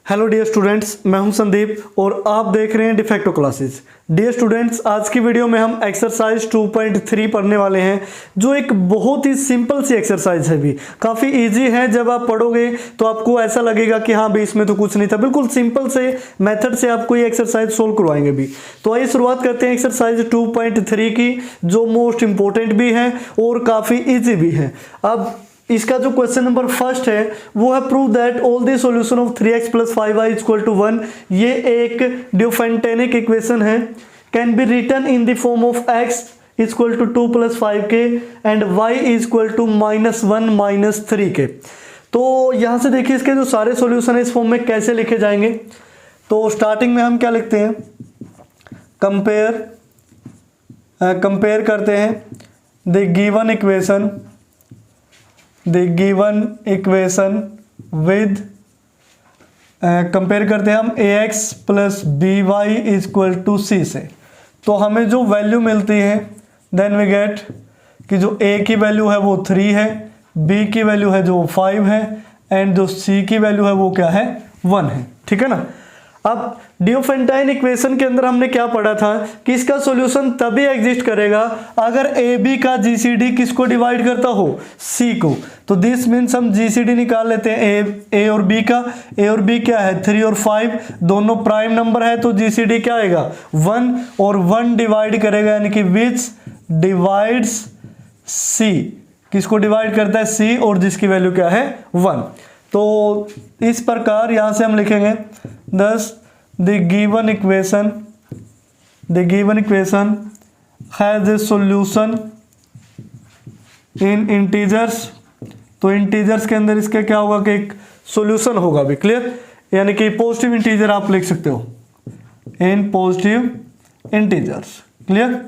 Hello dear students, मैं हूं संदीप और आप देख रहे हैं डिफेक्टो क्लासेस। डियर स्टूडेंट्स, आज की वीडियो में हम एक्सरसाइज 2.3 पढ़ने वाले हैं, जो एक बहुत ही सिंपल सी एक्सरसाइज है। भी काफ़ी इजी है। जब आप पढ़ोगे तो आपको ऐसा लगेगा कि हाँ भी इसमें तो कुछ नहीं था। बिल्कुल सिंपल से मेथड से आपको ये एक्सरसाइज सोल्व करवाएंगे भी। तो आइए शुरुआत करते हैं एक्सरसाइज 2.3 की, जो मोस्ट इंपॉर्टेंट भी है और काफ़ी ईजी भी है। अब इसका जो क्वेश्चन नंबर फर्स्ट है वो है prove that all the solution of 3x + 5y = 1। ये एक डिफरेंटेनिक इक्वेशन है, can be written in the form of x = 2 + 5k and y = -1 - 3k। तो यहाँ से देखिए इसके जो सारे सॉल्यूशन है इस फॉर्म में कैसे लिखे जाएंगे। तो स्टार्टिंग में हम क्या लिखते हैं, कंपेयर करते हैं the given equation with, compare करते हैं हम ax + by = c से। तो हमें जो वैल्यू मिलती है देन वी गेट कि जो a की वैल्यू है वो 3 है, b की वैल्यू है जो 5 है एंड जो c की वैल्यू है वो क्या है, 1 है। ठीक है ना। अब डिओफेंटाइन इक्वेशन के अंदर हमने क्या पढ़ा था कि इसका सॉल्यूशन तभी एग्जिस्ट करेगा अगर ए बी का जीसीडी किसको डिवाइड करता हो, सी को। तो दिस मीन्स हम जीसीडी निकाल लेते हैं ए और बी का। ए और बी क्या है, 3 और 5 दोनों प्राइम नंबर है, तो जीसीडी क्या आएगा, 1 और 1 डिवाइड करेगा, यानी कि विच डिवाइड्स सी, किसको डिवाइड करता है, सी, और जिसकी वैल्यू क्या है, 1। तो इस प्रकार यहां से हम लिखेंगे thus the given equation has a solution in integers। तो इंटीजर्स के अंदर इसका क्या होगा कि एक सॉल्यूशन होगा भी, क्लियर, यानी कि पॉजिटिव इंटीजर आप लिख सकते हो, इन पॉजिटिव इंटीजर्स, क्लियर।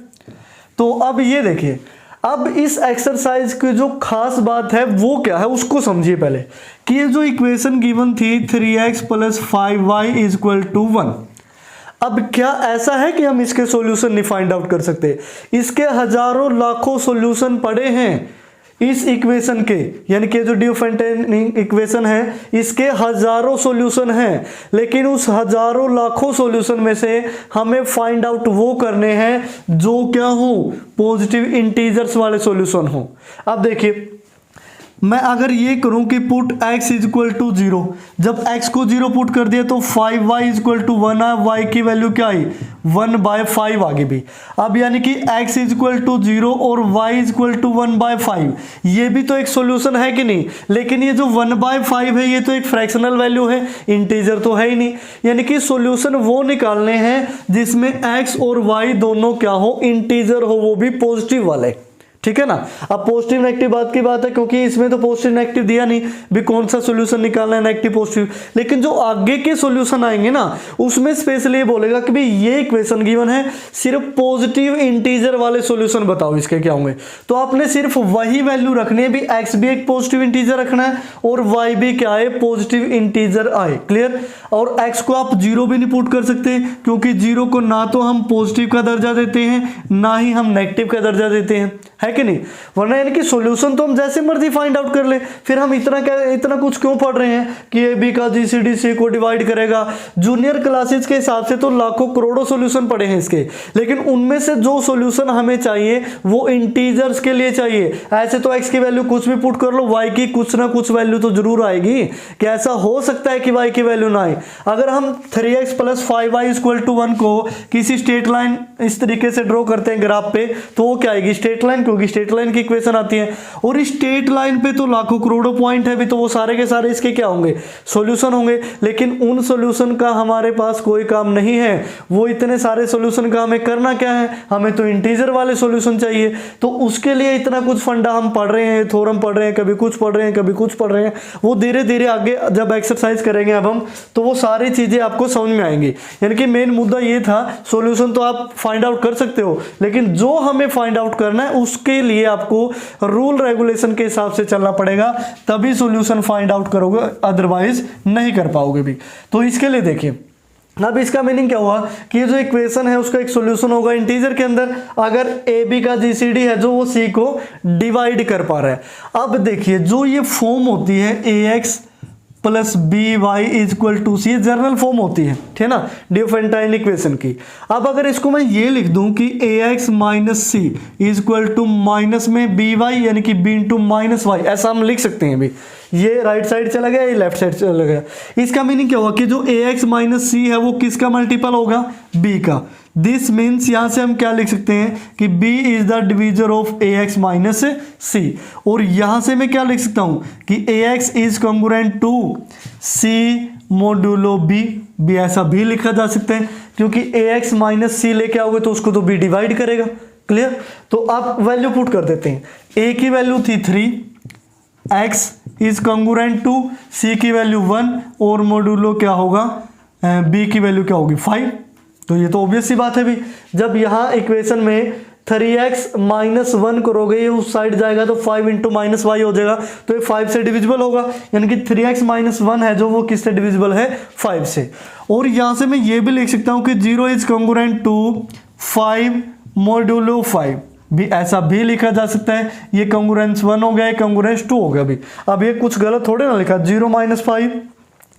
तो अब ये देखिए, अब इस एक्सरसाइज की जो खास बात है वो क्या है उसको समझिए पहले, कि ये जो इक्वेशन गिवन थी 3x + 5y = 1। अब क्या ऐसा है कि हम इसके सॉल्यूशन नहीं फाइंड आउट कर सकते? इसके हजारों लाखों सॉल्यूशन पड़े हैं इस इक्वेशन के, यानी कि जो डिओफेंटाइन इक्वेशन है इसके हजारों सॉल्यूशन हैं, लेकिन उस हजारों लाखों सॉल्यूशन में से हमें फाइंड आउट वो करने हैं जो क्या हो, पॉजिटिव इंटीजर्स वाले सॉल्यूशन हो। अब देखिए, मैं अगर ये करूं कि पुट x = 0, जब x को 0 पुट कर दिया तो 5y = 1 है, y की वैल्यू क्या आई, 1/5 आ गई भी। अब यानी कि x = 0 और y = 1/5, ये भी तो एक सॉल्यूशन है कि नहीं। लेकिन ये जो 1/5 है ये तो एक फ्रैक्शनल वैल्यू है, इंटीजर तो है ही नहीं। यानी कि सॉल्यूशन वो निकालने हैं जिसमें x और y दोनों क्या हो, इंटीजर हो, वो भी पॉजिटिव वाले। ठीक है ना। अब पॉजिटिव नेगेटिव बात की बात है, क्योंकि इसमें तो पॉजिटिव नेगेटिव दिया नहीं भी, कौन सा सॉल्यूशन निकालना है, नेगेटिव पॉजिटिव। लेकिन जो आगे के सॉल्यूशन आएंगे ना उसमें स्पेशली ये बोलेगा कि भाई ये इक्वेशन गिवन है, सिर्फ पॉजिटिव इंटीजर वाले सॉल्यूशन बताओ इसके क्या होंगे। तो आपने सिर्फ वही वैल्यू रखनी है भी, एक्स भी एक पॉजिटिव इंटीजर रखना है और वाई भी क्या है, पॉजिटिव इंटीजर आए, क्लियर। और एक्स को आप 0 भी नहीं पुट कर सकते, क्योंकि 0 को ना तो हम पॉजिटिव का दर्जा देते हैं ना ही हम नेगेटिव का दर्जा देते हैं, है कि नहीं। वरना यानी कि सॉल्यूशन तो हम जैसे मर्जी फाइंड आउट कर ले, फिर हम इतना कुछ क्यों पढ़ रहे हैं कि ए बी का जीसीडी सी को डिवाइड करेगा। जूनियर क्लासेस के हिसाब से तो लाखों करोड़ों सॉल्यूशन पड़े हैं इसके, लेकिन उनमें से जो सॉल्यूशन हमें चाहिए वो इंटीजर्स के लिए चाहिए। ऐसे तो एक्स की वैल्यू कुछ भी पुट कर लो, वाई की कुछ ना कुछ वैल्यू तो जरूर आएगी। कि ऐसा हो सकता है कि वाई की वैल्यू ना आए। अगर हम 3x + 5y = 1 को किसी स्ट्रेट लाइन इस तरीके से ड्रॉ करते हैं ग्राफ पे, तो वो क्या आएगी, स्ट्रेट लाइन, क्योंकि स्ट्रेट लाइन की इक्वेशन आती है। और इस स्ट्रेट लाइन पे तो लाखों करोड़ों पॉइंट है भी, तो वो सारे के सारे इसके क्या होंगे, सॉल्यूशन होंगे। लेकिन उन सॉल्यूशन का हमारे पास कोई काम नहीं है। वो इतने सारे सॉल्यूशन का हमें करना क्या है, हमें तो इंटीजर वाले सॉल्यूशन चाहिए। तो उसके लिए इतना कुछ फंडा हम पढ़ रहे हैं, थ्योरम पढ़ रहे हैं, कभी कुछ पढ़ रहे हैं, कभी कुछ पढ़ रहे हैं। वो धीरे धीरे आगे जब एक्सरसाइज करेंगे अब हम, तो वो सारी चीजें आपको समझ में आएंगी। यानी कि मेन मुद्दा ये था, सॉल्यूशन तो आप फाइंड आउट कर सकते हो, लेकिन जो हमें फाइंड आउट करना है उसके लिए आपको रूल रेगुलेशन के हिसाब से चलना पड़ेगा, तभी सॉल्यूशन फाइंड आउट करोगे, अदरवाइज नहीं कर पाओगे भी। तो इसके लिए देखिए, अब इसका मीनिंग क्या हुआ कि ये जो इक्वेशन है उसका एक सॉल्यूशन होगा इंटीजर के अंदर, अगर ए बी का जीसीडी है जो वो सी को डिवाइड कर पा रहा है। अब देखिए, जो ये फॉर्म होती है ax plus B Y is equal to C, ये जनरल फॉर्म होती है, ठीक है ना, डिफरेंटाइन इक्वेशन की। अब अगर इसको मैं ये लिख दूं कि A X minus C is equal to minus में बी वाई यानी कि बी इंटू माइनस वाई, ऐसा हम लिख सकते हैं। अभी ये राइट साइड चला गया, ये लेफ्ट साइड चला गया। इसका मीनिंग क्या हुआ कि जो ए एक्स माइनस सी है वो किसका मल्टीपल होगा, बी का। दिस मीन्स यहां से हम क्या लिख सकते हैं कि b is the divisor of A X minus C, और यहां से मैं क्या लिख सकता हूं कि A X is congruent to C modulo B, भी ऐसा भी लिखा जा सकता है क्योंकि ए एक्स माइनस सी लेके आओगे तो उसको तो b डिवाइड करेगा। क्लियर? तो आप वैल्यू पुट कर देते हैं। a की वैल्यू थी 3, x is congruent to c की वैल्यू 1 और मोडुलो क्या होगा, b की वैल्यू क्या होगी 5। तो ये तो ऑब्वियस सी बात है भी। जब यहाँ इक्वेशन में 3x माइनस 1 करोगे ये उस साइड जाएगा तो 5 इंटू माइनस वाई हो जाएगा, तो ये 5 से डिविजिबल होगा, यानी कि 3x माइनस 1 है जो वो किससे डिविजिबल है, 5 से। और यहाँ से मैं ये भी लिख सकता हूँ कि 0 इज कॉन्ग्रुएंट टू 5 मोडुलो 5, भी ऐसा भी लिखा जा सकता है। ये कॉन्ग्रुएंस 1 हो गया, ये कॉन्ग्रुएंस 2 हो गया। भी अब ये कुछ गलत थोड़े ना लिखा, 0 माइनस 5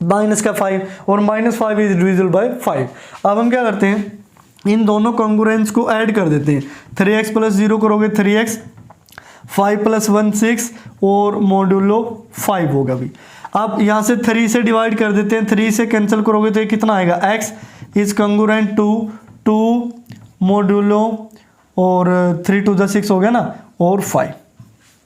माइनस का 5 और माइनस 5 इज डिविजिबल बाय 5। अब हम क्या करते हैं, इन दोनों कॉन्ग्रुएंस को ऐड कर देते हैं। 3x प्लस 0 करोगे 3x, 5 प्लस 1 6 और मोडुलो 5 होगा। भी अब यहाँ से 3 से डिवाइड कर देते हैं, 3 से कैंसिल करोगे तो ये कितना आएगा, x is congruent to 2 modulo और 3 टू द 6 हो गया ना, और 5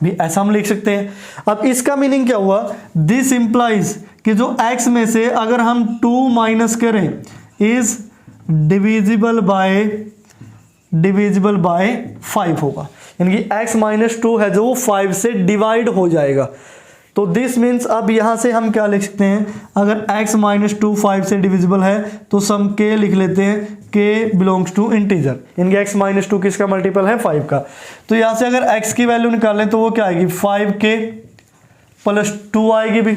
भी ऐसा हम लिख सकते हैं। अब इसका मीनिंग क्या हुआ, दिस इंप्लाइज कि जो x में से अगर हम 2 माइनस करें इज डिविजिबल बाय 5 होगा, यानी कि x माइनस 2 है जो वो 5 से डिवाइड हो जाएगा। तो दिस मीन्स अब यहां से हम क्या लिख सकते हैं, अगर x माइनस 2 5 से डिविजिबल है तो सम k लिख लेते हैं, k बिलोंग्स टू इंटीजर, यानी कि x माइनस 2 किसका मल्टीपल है, 5 का। तो यहां से अगर x की वैल्यू निकालें तो वो क्या आएगी, 5k प्लस 2 आएगी भी,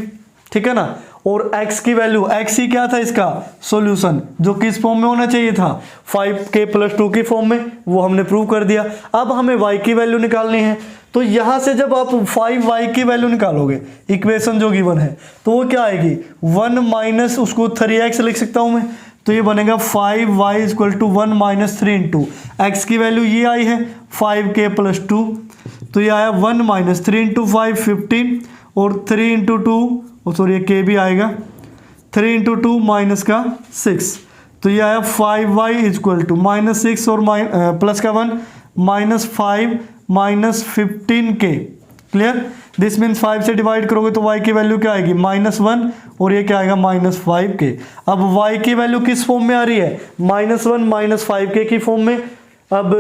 ठीक है ना। और x की वैल्यू, x ही क्या था इसका सॉल्यूशन, जो किस फॉर्म में होना चाहिए था, 5k प्लस 2 की फॉर्म में, वो हमने प्रूव कर दिया। अब हमें y की वैल्यू निकालनी है, तो यहां से जब आप 5y की वैल्यू निकालोगे इक्वेशन जो गिवन है तो वो क्या आएगी, 1 माइनस उसको 3x लिख सकता हूं मैं, तो ये बनेगा 5y equal to 1 minus 3 into x की वैल्यू ये आई है 5k प्लस 2, तो ये आया 1 माइनस 3 इंटू 5 15 और 3 इंटू 2 सॉरी ये k भी आएगा 3 इंटू 2 माइनस का 6, तो ये आया 5y इक्वल टू माइनस 6 और प्लस का 1 minus 5 minus 15k। Clear? This means 5 से डिवाइड करोगे तो y की वैल्यू क्या आएगी, -1 और ये क्या आएगा -5k। अब y की वैल्यू किस फॉर्म में आ रही है, -1 माइनस 5k की फॉर्म में। अब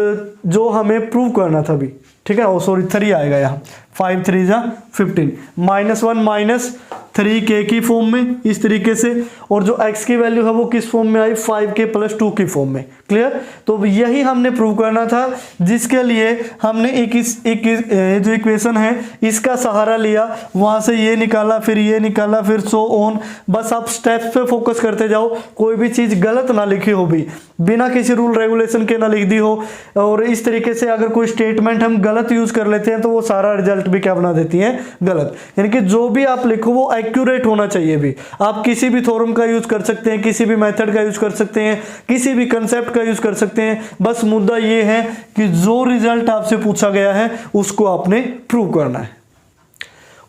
जो हमें प्रूव करना था अभी, ठीक है, सॉरी 3 आएगा यहाँ, 5 3 जा 15, -1 माइनस 3k की फॉर्म में इस तरीके से, और जो x की वैल्यू है वो किस फॉर्म में आई, 5k प्लस 2 की फॉर्म में। क्लियर? तो यही हमने प्रूव करना था, जिसके लिए हमने एक जो इक्वेशन है इसका सहारा लिया, वहां से ये निकाला, फिर ये निकाला, फिर सो ऑन। बस आप स्टेप्स पे फोकस करते जाओ, कोई भी चीज गलत ना लिखी हो, भी बिना किसी रूल रेगुलेशन के ना लिख दी हो। और इस तरीके से अगर कोई स्टेटमेंट हम गलत यूज कर लेते हैं तो वो सारा रिजल्ट भी क्या बना देती है, गलत। यानी कि जो भी आप लिखो वो एक्यूरेट होना चाहिए। भी आप किसी भी थ्योरम का यूज कर सकते हैं, किसी भी मेथड का यूज कर सकते हैं, किसी भी कंसेप्ट का यूज कर सकते हैं, बस मुद्दा ये है कि जो रिजल्ट आपसे पूछा गया है उसको आपने प्रूव करना है।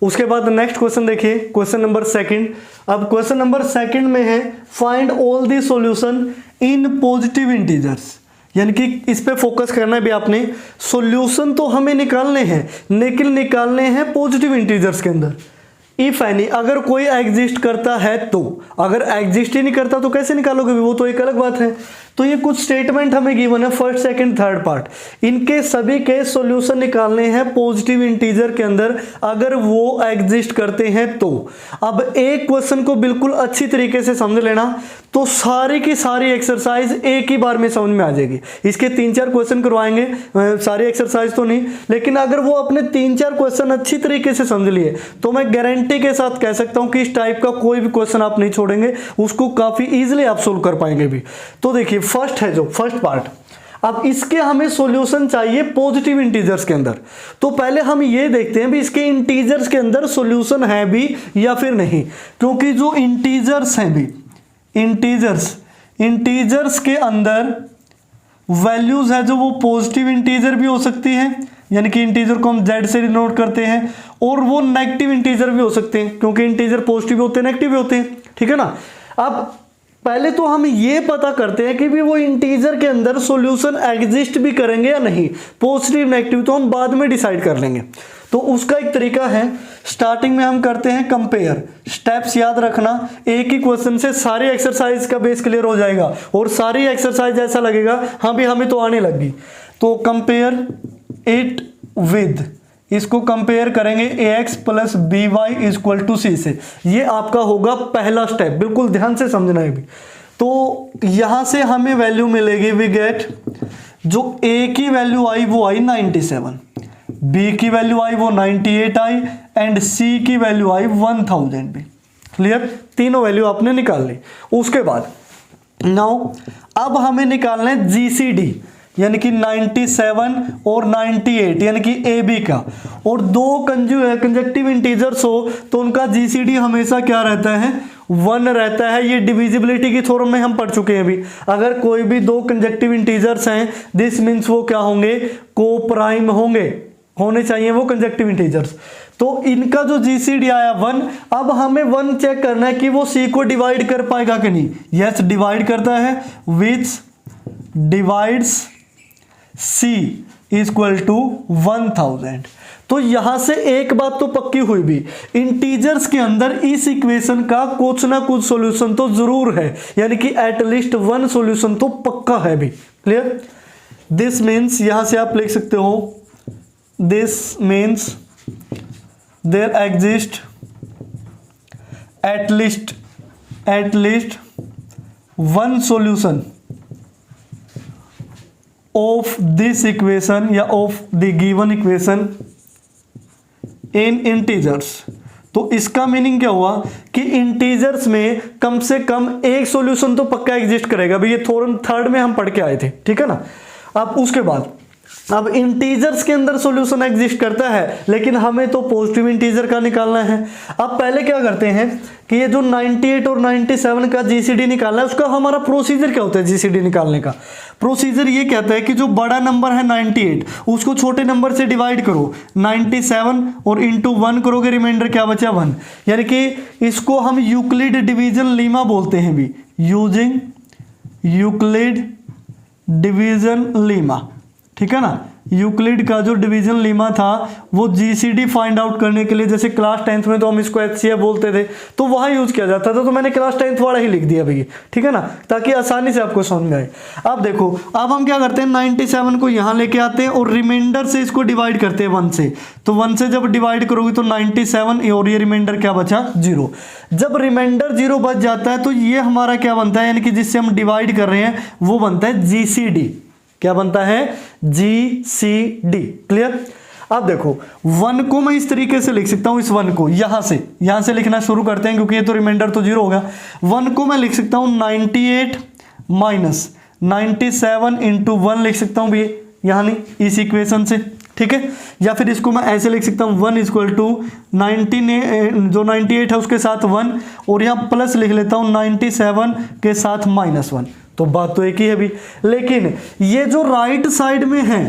उसके बाद नेक्स्ट क्वेश्चन देखिए, क्वेश्चन नंबर 2। अब क्वेश्चन नंबर 2 में है find all the solution in positive integers, यानी कि इस पे फोकस करना है भी आपने। सॉल्यूशन तो हमें निकालने हैं, लेकिन निकालने हैं पॉजिटिव इंटीजर्स के अंदर। इफ एनी, अगर कोई एग्जिस्ट करता है तो, अगर एग्जिस्ट ही नहीं करता तो कैसे निकालोगे, वो तो एक अलग बात है। तो ये कुछ स्टेटमेंट हमें गिवन है, फर्स्ट सेकंड थर्ड पार्ट, इनके सभी के सॉल्यूशन निकालने हैं पॉजिटिव इंटीजर के अंदर, अगर वो एग्जिस्ट करते हैं तो। अब एक क्वेश्चन को बिल्कुल अच्छी तरीके से समझ लेना, तो सारी की सारी एक्सरसाइज एक ही बार में समझ में आ जाएगी। इसके 3-4 क्वेश्चन करवाएंगे, सारी एक्सरसाइज तो नहीं, लेकिन अगर वो अपने 3-4 क्वेश्चन अच्छी तरीके से समझ लिए तो मैं गारंटी के साथ कह सकता हूं कि इस टाइप का कोई भी क्वेश्चन आप नहीं छोड़ेंगे, उसको काफी इजीली आप सोल्व कर पाएंगे भी। तो देखिए फर्स्ट है जो फर्स्ट पार्ट, अब इसके हमें सॉल्यूशन चाहिए पॉजिटिव इंटीजर्स के अंदर। तो पहले हम ये देखते हैं भी इसके इंटीजर्स के अंदर सॉल्यूशन है भी या फिर नहीं, क्योंकि जो इंटीजर्स हैं भी, इंटीजर्स के अंदर वैल्यूज है जो वो पॉजिटिव इंटीजर भी हो सकती है, यानी कि इंटीजर को हम z से डिनोट करते हैं, और वो नेगेटिव इंटीजर भी हो सकते हैं, क्योंकि इंटीजर पॉजिटिव होते हैं नेगेटिव भी होते हैं, ठीक है ना। अब पहले तो हम ये पता करते हैं कि भी वो इंटीजर के अंदर सॉल्यूशन एग्जिस्ट भी करेंगे या नहीं, पॉजिटिव नेगेटिव तो हम बाद में डिसाइड कर लेंगे। तो उसका एक तरीका है, स्टार्टिंग में हम करते हैं कंपेयर। स्टेप्स याद रखना, एक ही क्वेश्चन से सारी एक्सरसाइज का बेस क्लियर हो जाएगा, और सारी एक्सरसाइज ऐसा लगेगा हाँ भी हमें तो आने लगी। तो कंपेयर इट विद, इसको कंपेयर करेंगे ax plus B Y equal to C से। ये आपका होगा पहला स्टेप, बिल्कुल ध्यान से समझना है भी। तो यहां से हमें वैल्यू मिलेगी, वी गेट जो a की वैल्यू आई वो आई 97, b की वैल्यू आई वो 98 आई, एंड c की वैल्यू आई 1000 भी। क्लियर, तीनों वैल्यू आपने निकाल ली। उसके बाद नाउ अब हमें निकालना है GCD, यानी कि 97 और 98, यानी कि AB का, और दो कंजक्टिव इंटीजर्स हो तो उनका GCD हमेशा क्या रहता है, 1 रहता है। ये डिविजिबिलिटी की थ्योरम में हम पढ़ चुके हैं अभी। अगर कोई भी दो कंजक्टिव इंटीजर्स हैं, दिस मीन्स वो क्या होंगे, को प्राइम होने चाहिए वो कंजक्टिव इंटीजर्स। तो इनका जो GCD आया 1, अब हमें 1 चेक करना है कि वो C को डिवाइड कर पाएगा कि नहीं। यस, डिवाइड करता है, which divides C equal to 1000। तो यहां से एक बात तो पक्की हुई भी, इंटीजर्स के अंदर इस इक्वेशन का कुछ ना कुछ सॉल्यूशन तो जरूर है, यानी कि एटलीस्ट 1 सॉल्यूशन तो पक्का है भी। क्लियर, दिस मीन्स यहां से आप लिख सकते हो, this means there exist at least 1 solution of this equation या of the given equation in integers. तो इसका मीनिंग क्या हुआ कि इंटीजर्स में कम से कम एक सॉल्यूशन तो पक्का एग्जिस्ट करेगा भाई। ये थ्योरम 3rd में हम पढ़ के आए थे, ठीक है ना। अब उसके बाद अब इंटीजर्स के अंदर सॉल्यूशन एग्जिस्ट करता है, लेकिन हमें तो पॉजिटिव इंटीजर का निकालना है। अब पहले क्या करते हैं कि ये जो 98 और 97 का GCD निकालना है, उसका हमारा प्रोसीजर क्या होता है। GCD निकालने का प्रोसीजर ये कहता है कि जो बड़ा नंबर है 98, उसको छोटे नंबर से डिवाइड करो, 97 और इंटू 1 करोगे, रिमाइंडर क्या बचा 1। यानी कि इसको हम यूक्लिड डिवीजन लीमा बोलते हैं भी, यूजिंग यूक्लिड डिवीजन लीमा, ठीक है ना। यूक्लिड का जो डिवीजन लीमा था वो GCD फाइंड आउट करने के लिए, जैसे क्लास 10th में तो हम इसको HCF बोलते थे, तो वहां यूज किया जाता था। तो मैंने क्लास 10th वाला ही लिख दिया भैया, ठीक है ना, ताकि आसानी से आपको समझ में आए। अब देखो, अब हम क्या करते हैं, 97 को यहां लेके आते हैं और रिमाइंडर से इसको डिवाइड करते हैं 1 से। तो 1 से जब डिवाइड करोगे तो 97 और ये रिमाइंडर क्या बचा 0। जब रिमाइंडर 0 बच जाता है तो ये हमारा क्या बनता है, यानी कि जिससे हम डिवाइड कर रहे हैं वो बनता है GCD। क्या बनता है, GCD। क्लियर। अब देखो 1 को मैं इस तरीके से लिख सकता हूं, इस 1 को यहां से लिखना शुरू करते हैं, क्योंकि ये तो रिमाइंडर तो 0 होगा। 1 को मैं लिख सकता हूं 98 माइनस 97 इंटू 1 लिख सकता हूं भी, यहां नहीं, इस इक्वेशन से, ठीक है। या फिर इसको मैं ऐसे लिख सकता हूं 1 इक्वल टू 98, जो 98 है उसके साथ 1, और यहां प्लस लिख लेता हूं 97 के साथ -1। तो बात तो एक ही है भी। लेकिन ये जो राइट साइड में है,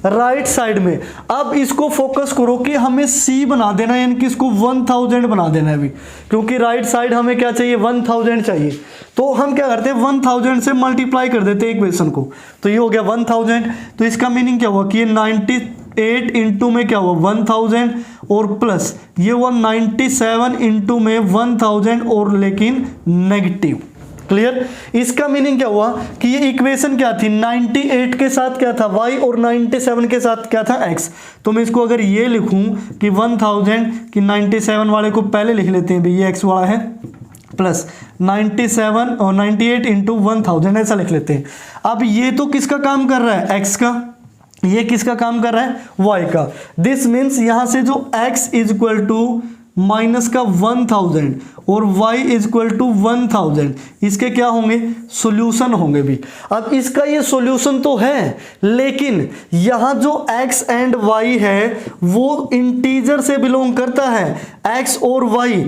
राइट साइड में, अब इसको फोकस करो कि हमें C बना देना है, यानी कि इसको 1000 बना देना है अभी, क्योंकि राइट साइड हमें क्या चाहिए, 1000 चाहिए। तो हम क्या करते हैं, 1000 से मल्टीप्लाई कर देते हैं इक्वेशन को, तो ये हो गया 1000। तो इसका मीनिंग क्या हुआ कि ये 98 इंटू में क्या हुआ 1000, और प्लस ये हुआ 97 इंटू में 1000 और लेकिन नेगेटिव। क्लियर। इसका मीनिंग क्या हुआ कि ये इक्वेशन क्या थी, 98 के साथ क्या था y और 97 के साथ क्या था x। तो मैं इसको अगर ये लिखूं कि 1000 कि 97 वाले को पहले लिख लेते हैं भाई, ये x वाला है, प्लस 97 और 98 इंटू 1000 ऐसा लिख लेते हैं। अब ये तो किसका काम कर रहा है, x का, ये किसका काम कर रहा है, y का। दिस मीन्स यहां से जो x is equal to minus का 1000 और y इज इक्वल टू 1000, इसके क्या होंगे? सॉल्यूशन होंगे भी। अब इसका ये सॉल्यूशन तो है, लेकिन यहाँ जो x एंड y है वो इंटीजर से बिलोंग करता है, x और y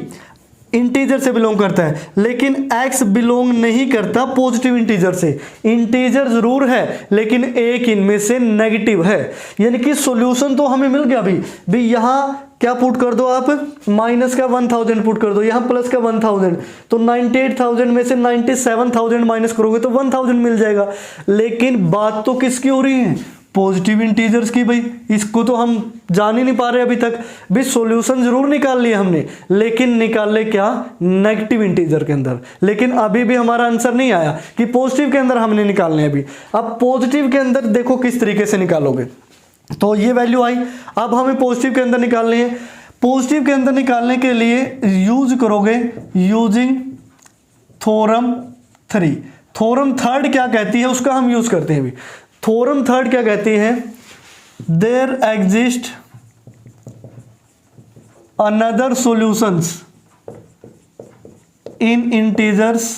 इंटीजर से बिलोंग करता है, लेकिन x बिलोंग नहीं करता पॉजिटिव इंटीजर से। इंटीजर जरूर है लेकिन एक इनमें से नेगेटिव है, यानी कि सॉल्यूशन तो हमें मिल गया भी यहाँ क्या पुट कर दो आप? माइनस का 1000 पुट कर दो, यहाँ प्लस का 1000, तो 98,000 में से 97,000 माइनस करोगे तो 1000 मिल जाएगा। लेकिन बात तो किसकी हो रही है? पॉजिटिव इंटीजर्स की भाई। इसको तो हम जान ही नहीं पा रहे अभी तक भी। सॉल्यूशन जरूर निकाल लिया हमने, लेकिन निकाले क्या? नेगेटिव इंटीजर के अंदर। लेकिन अभी भी हमारा आंसर नहीं आया कि पॉजिटिव के अंदर हमने निकालने अभी। अब पॉजिटिव के अंदर देखो किस तरीके से निकालोगे। तो ये वैल्यू आई, अब हमें पॉजिटिव के अंदर निकालनी है। पॉजिटिव के अंदर निकालने के लिए यूज करोगे यूजिंग थ्योरम 3। थ्योरम थर्ड क्या कहती है उसका हम यूज करते हैं अभी। थ्योरम थर्ड क्या कहती है? There exist another solutions in integers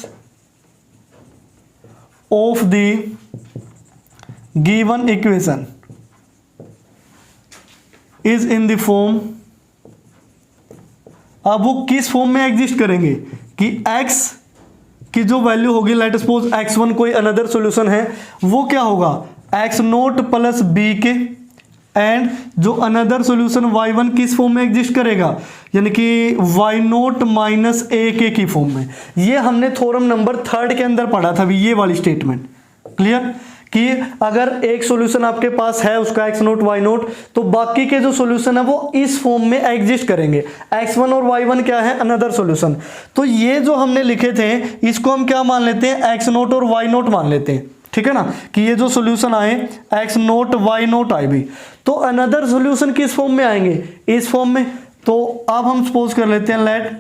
of the given equation is in the form. अब वो किस फॉर्म में एग्जिस्ट करेंगे कि x की जो वैल्यू होगी, लेट सपोज x1 कोई अनदर सॉल्यूशन है, वो क्या होगा? x0 प्लस बी के, एंड जो अनदर सॉल्यूशन y1 किस फॉर्म में एग्जिस्ट करेगा? यानी कि y0 माइनस ए के की फॉर्म में। ये हमने थ्योरम नंबर थर्ड के अंदर पढ़ा था अभी, ये वाली स्टेटमेंट। क्लियर? कि अगर एक सॉल्यूशन आपके पास है उसका x0 y0, तो बाकी के जो सॉल्यूशन है वो इस फॉर्म में एग्जिस्ट करेंगे। x1 और y1 क्या है? Another solution. तो ये जो हमने लिखे थे इसको हम क्या मान लेते हैं? x0 और y0 मान लेते हैं, ठीक है ना? कि ये जो सॉल्यूशन आए x0 y0 आए भी, तो अनदर सॉल्यूशन किस फॉर्म में आएंगे? इस फॉर्म में। तो अब हम सपोज कर लेते हैं let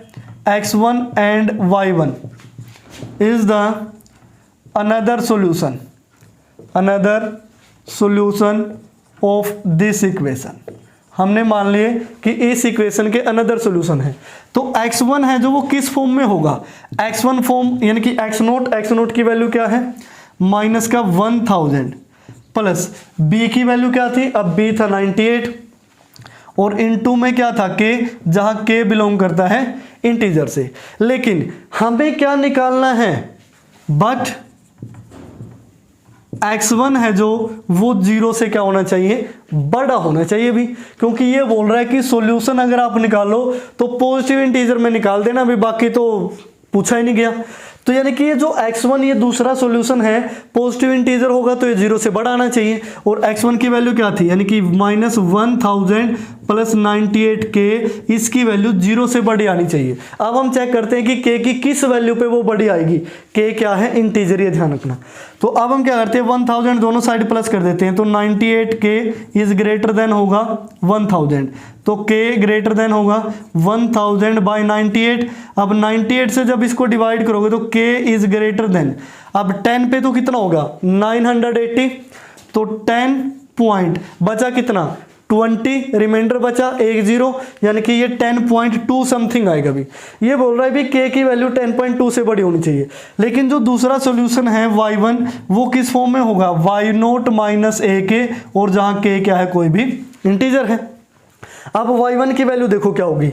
x1 and y1 is the another solution, another solution of this equation. हमने मान लिए कि इस इक्वेशन के अनदर सॉल्यूशन है। तो x1 है जो वो किस फॉर्म में होगा? x1 फॉर्म, यानी कि x0 की वैल्यू क्या है? माइनस का 1000 प्लस b की वैल्यू क्या थी? अब b था 98 और इनटू में क्या था? k, जहां k बिलोंग करता है इंटीजर से। लेकिन हमें क्या निकालना है? बट x1 है जो वो 0 से क्या होना चाहिए? बड़ा होना चाहिए भी, क्योंकि ये बोल रहा है कि सॉल्यूशन अगर आप निकालो तो पॉजिटिव इंटीजर में निकाल देना भी, बाकी तो पूछा ही नहीं गया। तो यानी कि ये जो x1 ये दूसरा सॉल्यूशन है, पॉजिटिव इंटीजर होगा तो ये 0 से बड़ा आना चाहिए। और x1 की वैल्यू क्या थी? यानी कि माइनस 1000 प्लस 98k, इसकी वैल्यू 0 से बड़ी आनी चाहिए। अब हम चेक करते हैं कि k की किस वैल्यू पे वो बड़ी आएगी। k क्या है? इंटीजर, ये ध्यान रखना। तो अब हम क्या करते हैं? 1000 दोनों साइड प्लस कर देते हैं, तो 98k इज ग्रेटर देन होगा 1000, तो k ग्रेटर देन होगा 1000 बाई 98। अब 98 से जब इसको डिवाइड करोगे तो k इज ग्रेटर देन, अब 10 पे तो कितना होगा? 980, तो 10 पॉइंट बचा कितना? 20, रिमाइंडर बचा 10, यानी कि ये 10.2 समथिंग आएगा भी। ये बोल रहा है भी k की वैल्यू 10.2 से बड़ी होनी चाहिए। लेकिन जो दूसरा सॉल्यूशन है y1 वो किस फॉर्म में होगा? y0 माइनस ए के, और जहां k क्या है? कोई भी इंटीजर है। अब y1 की वैल्यू देखो क्या होगी?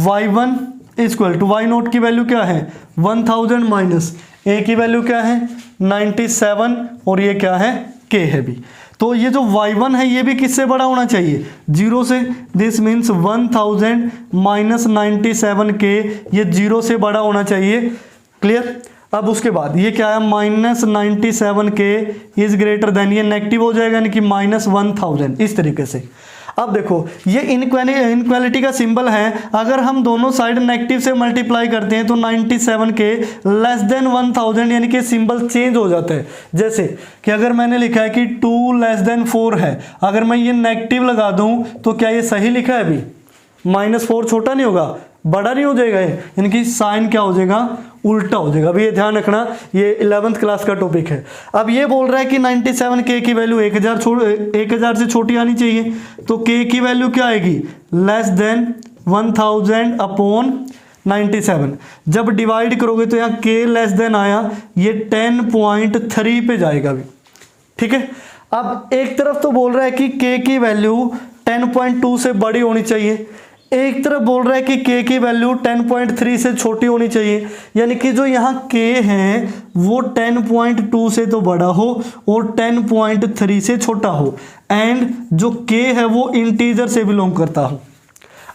y1 इक्वल टू y0 की वैल्यू क्या है? 1000 माइनस a की वैल्यू क्या है? 97, और ये क्या है? k है भी। तो ये जो y1 है ये भी किससे बड़ा होना चाहिए? 0 से। दिस मीन्स 1000 माइनस 97k, ये 0 से बड़ा होना चाहिए। क्लियर? अब उसके बाद ये क्या है? Minus 97k is greater then, ये नेगेटिव हो जाएगा, यानी कि माइनस 1000, इस तरीके से। अब देखो ये इनक्वालिटी का सिंबल है, अगर हम दोनों साइड नेगेटिव से मल्टीप्लाई करते हैं तो 97k लेस देन 1000, यानी कि सिंबल चेंज हो जाता है। जैसे कि अगर मैंने लिखा है कि 2 लेस देन 4 है, अगर मैं ये नेगेटिव लगा दूं तो क्या ये सही लिखा है? अभी -4 छोटा नहीं होगा, बड़ा नहीं हो जाएगा ये, यानी कि साइन क्या हो जाएगा? उल्टा हो जाएगा। अभी ये ध्यान रखना, ये 11th क्लास का टॉपिक है। अब ये बोल रहा है कि 97k की वैल्यू 1000 से छोटी आनी चाहिए, तो k की वैल्यू क्या आएगी? Less than 1000 upon 97। जब डिवाइड करोगे तो यहाँ k लेस देन आया, ये 10.3 पे जाएगा भी, ठीक है। अब एक तरफ तो बोल रहा है कि k की वैल्यू 10.2 से बड़ी होनी चाहिए, एक तरफ बोल रहा है कि k की वैल्यू 10.3 से छोटी होनी चाहिए, यानी कि जो यहाँ k है वो 10.2 से तो बड़ा हो और 10.3 से छोटा हो, एंड जो k है वो इंटीजर से बिलोंग करता हो।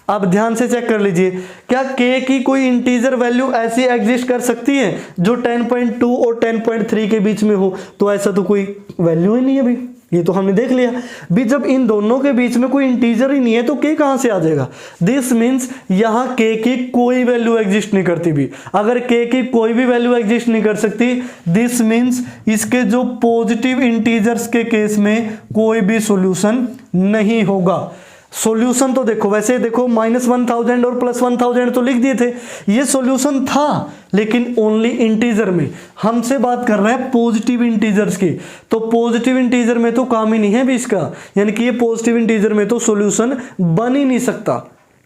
अब ध्यान से चेक कर लीजिए, क्या k की कोई इंटीजर वैल्यू ऐसी एग्जिस्ट कर सकती है जो 10.2 और 10.3 के बीच में हो? तो ऐसा तो कोई वैल्यू ही नहीं है भाई, ये तो हमने देख लिया भी। जब इन दोनों के बीच में कोई इंटीजर ही नहीं है तो k कहां से आ जाएगा? दिस मीन्स यहां k की कोई वैल्यू एग्जिस्ट नहीं करती भी। अगर k की कोई भी वैल्यू एग्जिस्ट नहीं कर सकती, दिस मीन्स इसके जो पॉजिटिव इंटीजर्स के केस में कोई भी सॉल्यूशन नहीं होगा। सॉल्यूशन तो देखो, वैसे देखो -1000 और +1000 तो लिख दिए थे, ये सॉल्यूशन था लेकिन ओनली इंटीजर में। हमसे बात कर रहे हैं पॉजिटिव इंटीजर्स की, तो पॉजिटिव इंटीजर में तो काम ही नहीं है भी इसका, यानी कि ये पॉजिटिव इंटीजर में तो सॉल्यूशन बन ही नहीं सकता।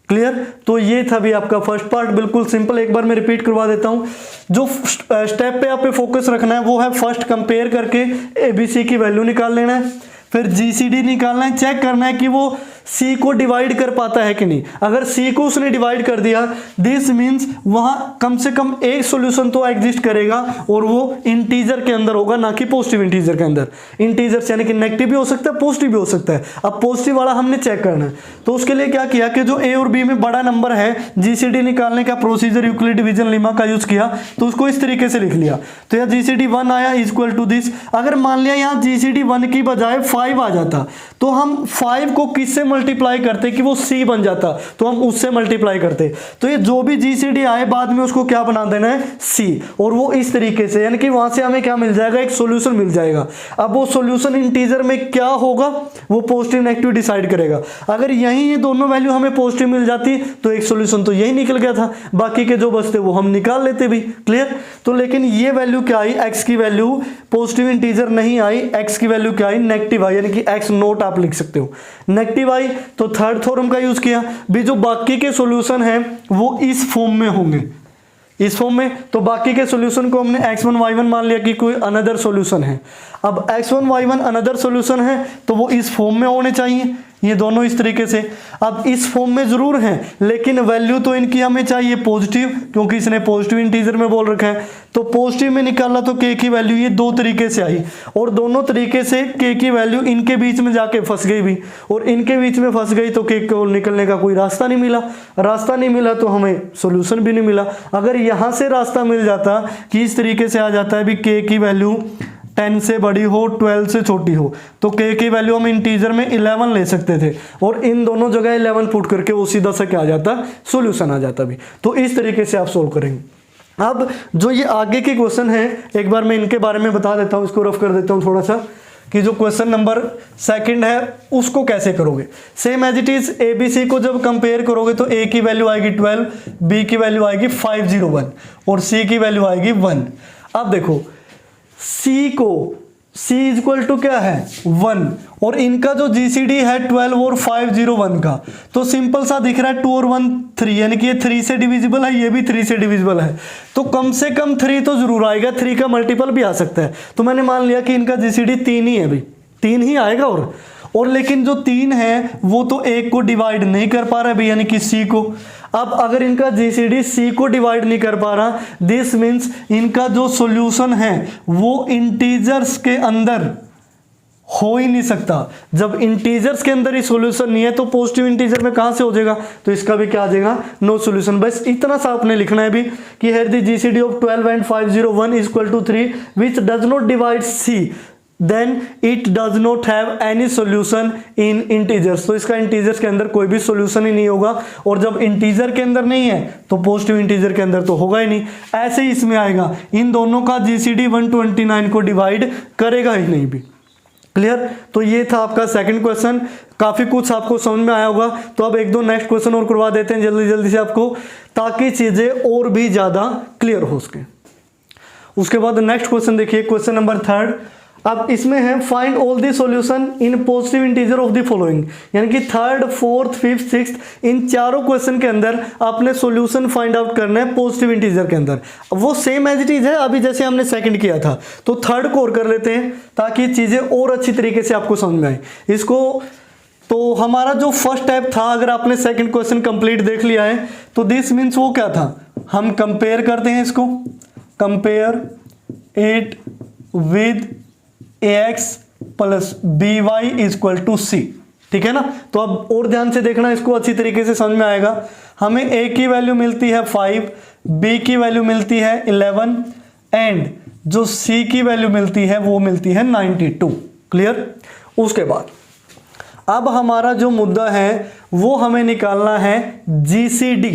क्लियर? तो ये था भी आपका फर्स्ट पार्ट, बिल्कुल सिंपल। एक बार मैं रिपीट करवा देता हूं। जो स्टेप पे आप पे फोकस रखना है वो है फर्स्ट कंपेयर करके एबीसी की वैल्यू निकाल लेना है, फिर जीसीडी निकालना है, चेक करना है कि वो सी को डिवाइड कर पाता है कि नहीं। अगर सी को उसने डिवाइड कर दिया, दिस मीन्स वहां कम से कम एक सॉल्यूशन तो एग्जिस्ट करेगा और वो इंटीजर के अंदर होगा, ना कि पॉजिटिव इंटीजर के अंदर। इंटीजर यानी कि नेगेटिव भी हो सकता है, पॉजिटिव भी हो सकता है। अब पॉजिटिव वाला हमने चेक करना है, तो उसके लिए क्या किया कि जो ए और बी में बड़ा नंबर है, जीसीडी निकालने का प्रोसीजर यूक्लिड डिवीजन लेमा का यूज किया, तो उसको इस तरीके से लिख लिया। तो यहाँ जीसीडी 1 आया इक्वल टू दिस। अगर मान लिया यहाँ जीसीडी 1 की बजाय 5 आ जाता, तो हम 5 को किससे मल्टीप्लाई करते कि वो सी बन जाता, तो हम उससे मल्टीप्लाई करते। तो ये जो भी जीसीडी आए बाद में उसको क्या बना देना है, सी, और वो इस तरीके से, यानी कि वहां से हमें क्या मिल जाएगा, एक सॉल्यूशन मिल जाएगा। अब वो सॉल्यूशन इंटीजर में क्या होगा वो पॉजिटिव नेगेटिव डिसाइड करेगा। अगर यही ये दोनों वैल्यू हमें पॉजिटिव मिल जाती तो एक सॉल्यूशन तो यही निकल गया था, बाकी के जो बचते वो हम निकाल लेते भी। क्लियर? तो लेकिन ये वैल्यू क्या आई, एक्स की वैल्यू पॉजिटिव इंटीजर नहीं आई, एक्स की वैल्यू क्या आई, नेगेटिव आई, यानी कि एक्स नोट आप लिख सकते हो, नेगेटिव आई। तो थर्ड थ्योरम का यूज किया भी, जो बाकी के सॉल्यूशन हैं वो इस फॉर्म में होंगे, इस फॉर्म में। तो बाकी के सॉल्यूशन को हमने x1 y1 मान लिया कि कोई अनदर सॉल्यूशन है। अब x1 y1 अनदर सॉल्यूशन है तो वो इस फॉर्म में होने चाहिए, ये दोनों इस तरीके से। अब इस फॉर्म में जरूर हैं लेकिन वैल्यू तो इनकी हमें चाहिए पॉजिटिव, क्योंकि इसने पॉजिटिव इंटीजर में बोल रखा है। तो पॉजिटिव में निकाला तो k की वैल्यू ये दो तरीके से आई, और दोनों तरीके से k की वैल्यू इनके बीच में जाके फंस गई भी, और इनके बीच में फंस गई तो k को निकलने का कोई रास्ता नहीं मिला। रास्ता नहीं मिला तो हमें सॉल्यूशन भी नहीं मिला। अगर यहाँ से रास्ता मिल जाता कि इस तरीके से आ जाता है भी k की वैल्यू 10 से बड़ी हो 12 से छोटी हो, तो k की वैल्यू हम इंटीजर में 11 ले सकते थे, और इन दोनों जगह 11 पुट करके वो सीधा सा क्या आ जाता, सॉल्यूशन आ जाता भी। तो इस तरीके से आप सोल्व करेंगे। अब जो ये आगे के क्वेश्चन है, एक बार मैं इनके बारे में बता देता हूँ, इसको रफ कर देता हूँ थोड़ा सा, कि जो क्वेश्चन नंबर सेकंड है उसको कैसे करोगे। Same as it is ABC को जब कंपेयर करोगे तो ए की वैल्यू आएगी 12, बी की वैल्यू आएगी 501 और सी की वैल्यू आएगी 1। अब देखो C को C इक्वल टू क्या है 1, और इनका जो GCD है 12 और 501 का, तो सिंपल सा दिख रहा है 2 और 1 3, यानी कि ये 3 से डिविजिबल है, ये भी 3 से डिविजिबल है, तो कम से कम 3 तो जरूर आएगा, 3 का मल्टीपल भी आ सकता है। तो मैंने मान लिया कि इनका GCD 3 ही है भाई, 3 ही आएगा। और लेकिन जो 3 है वो तो एक को डिवाइड नहीं कर पा रहा है, यानी कि C को। अब अगर इनका जीसीडी सी को डिवाइड नहीं कर पा रहा, दिस मीन्स इनका जो सॉल्यूशन है वो इंटीजर्स के अंदर हो ही नहीं सकता। जब इंटीजर्स के अंदर ही सॉल्यूशन नहीं है तो पॉजिटिव इंटीजर में कहां से हो जाएगा, तो इसका भी क्या आ जाएगा, नो सॉल्यूशन। बस इतना सा आपने लिखना है भी कि here the GCD of 12 and 501 is equal to 3 which does not divide C, then it does not have any solution in integers। तो इसका इंटीजर्स के अंदर कोई भी सॉल्यूशन ही नहीं होगा, और जब इंटीजर के अंदर नहीं है तो पॉजिटिव इंटीजर के अंदर तो होगा ही नहीं। ऐसे ही इसमें आएगा, इन दोनों का जीसीडी 129 को डिवाइड करेगा ही नहीं भी। क्लियर? तो ये था आपका सेकंड क्वेश्चन, काफी कुछ आपको समझ में आया होगा। तो अब एक दो नेक्स्ट क्वेश्चन और करवा देते हैं जल्दी जल्दी से आपको, ताकि चीजें और भी ज्यादा क्लियर हो सके। उसके बाद नेक्स्ट क्वेश्चन देखिए, क्वेश्चन नंबर थर्ड। अब इसमें है find all the solution in positive integer of the following, यानी कि थर्ड, फोर्थ, फिफ्थ, सिक्स्थ, इन चारों क्वेश्चन के अंदर आपने सॉल्यूशन फाइंड आउट करना है पॉजिटिव इंटीजर के अंदर। वो सेम एज इट इज है अभी जैसे हमने सेकंड किया था, तो थर्ड को और कर लेते हैं ताकि चीजें और अच्छी तरीके से आपको समझ में आए इसको। तो हमारा जो फर्स्ट स्टेप था, अगर आपने सेकंड क्वेश्चन कंप्लीट देख लिया है तो दिस मीन्स वो क्या था, हम कंपेयर करते हैं इसको, compare it with ax plus by equal to c, ठीक है ना। तो अब और ध्यान से देखना, इसको अच्छी तरीके से समझ में आएगा। हमें a की वैल्यू मिलती है 5, b की वैल्यू मिलती है 11 एंड जो c की वैल्यू मिलती है वो मिलती है 92। क्लियर। उसके बाद अब हमारा जो मुद्दा है वो हमें निकालना है GCD,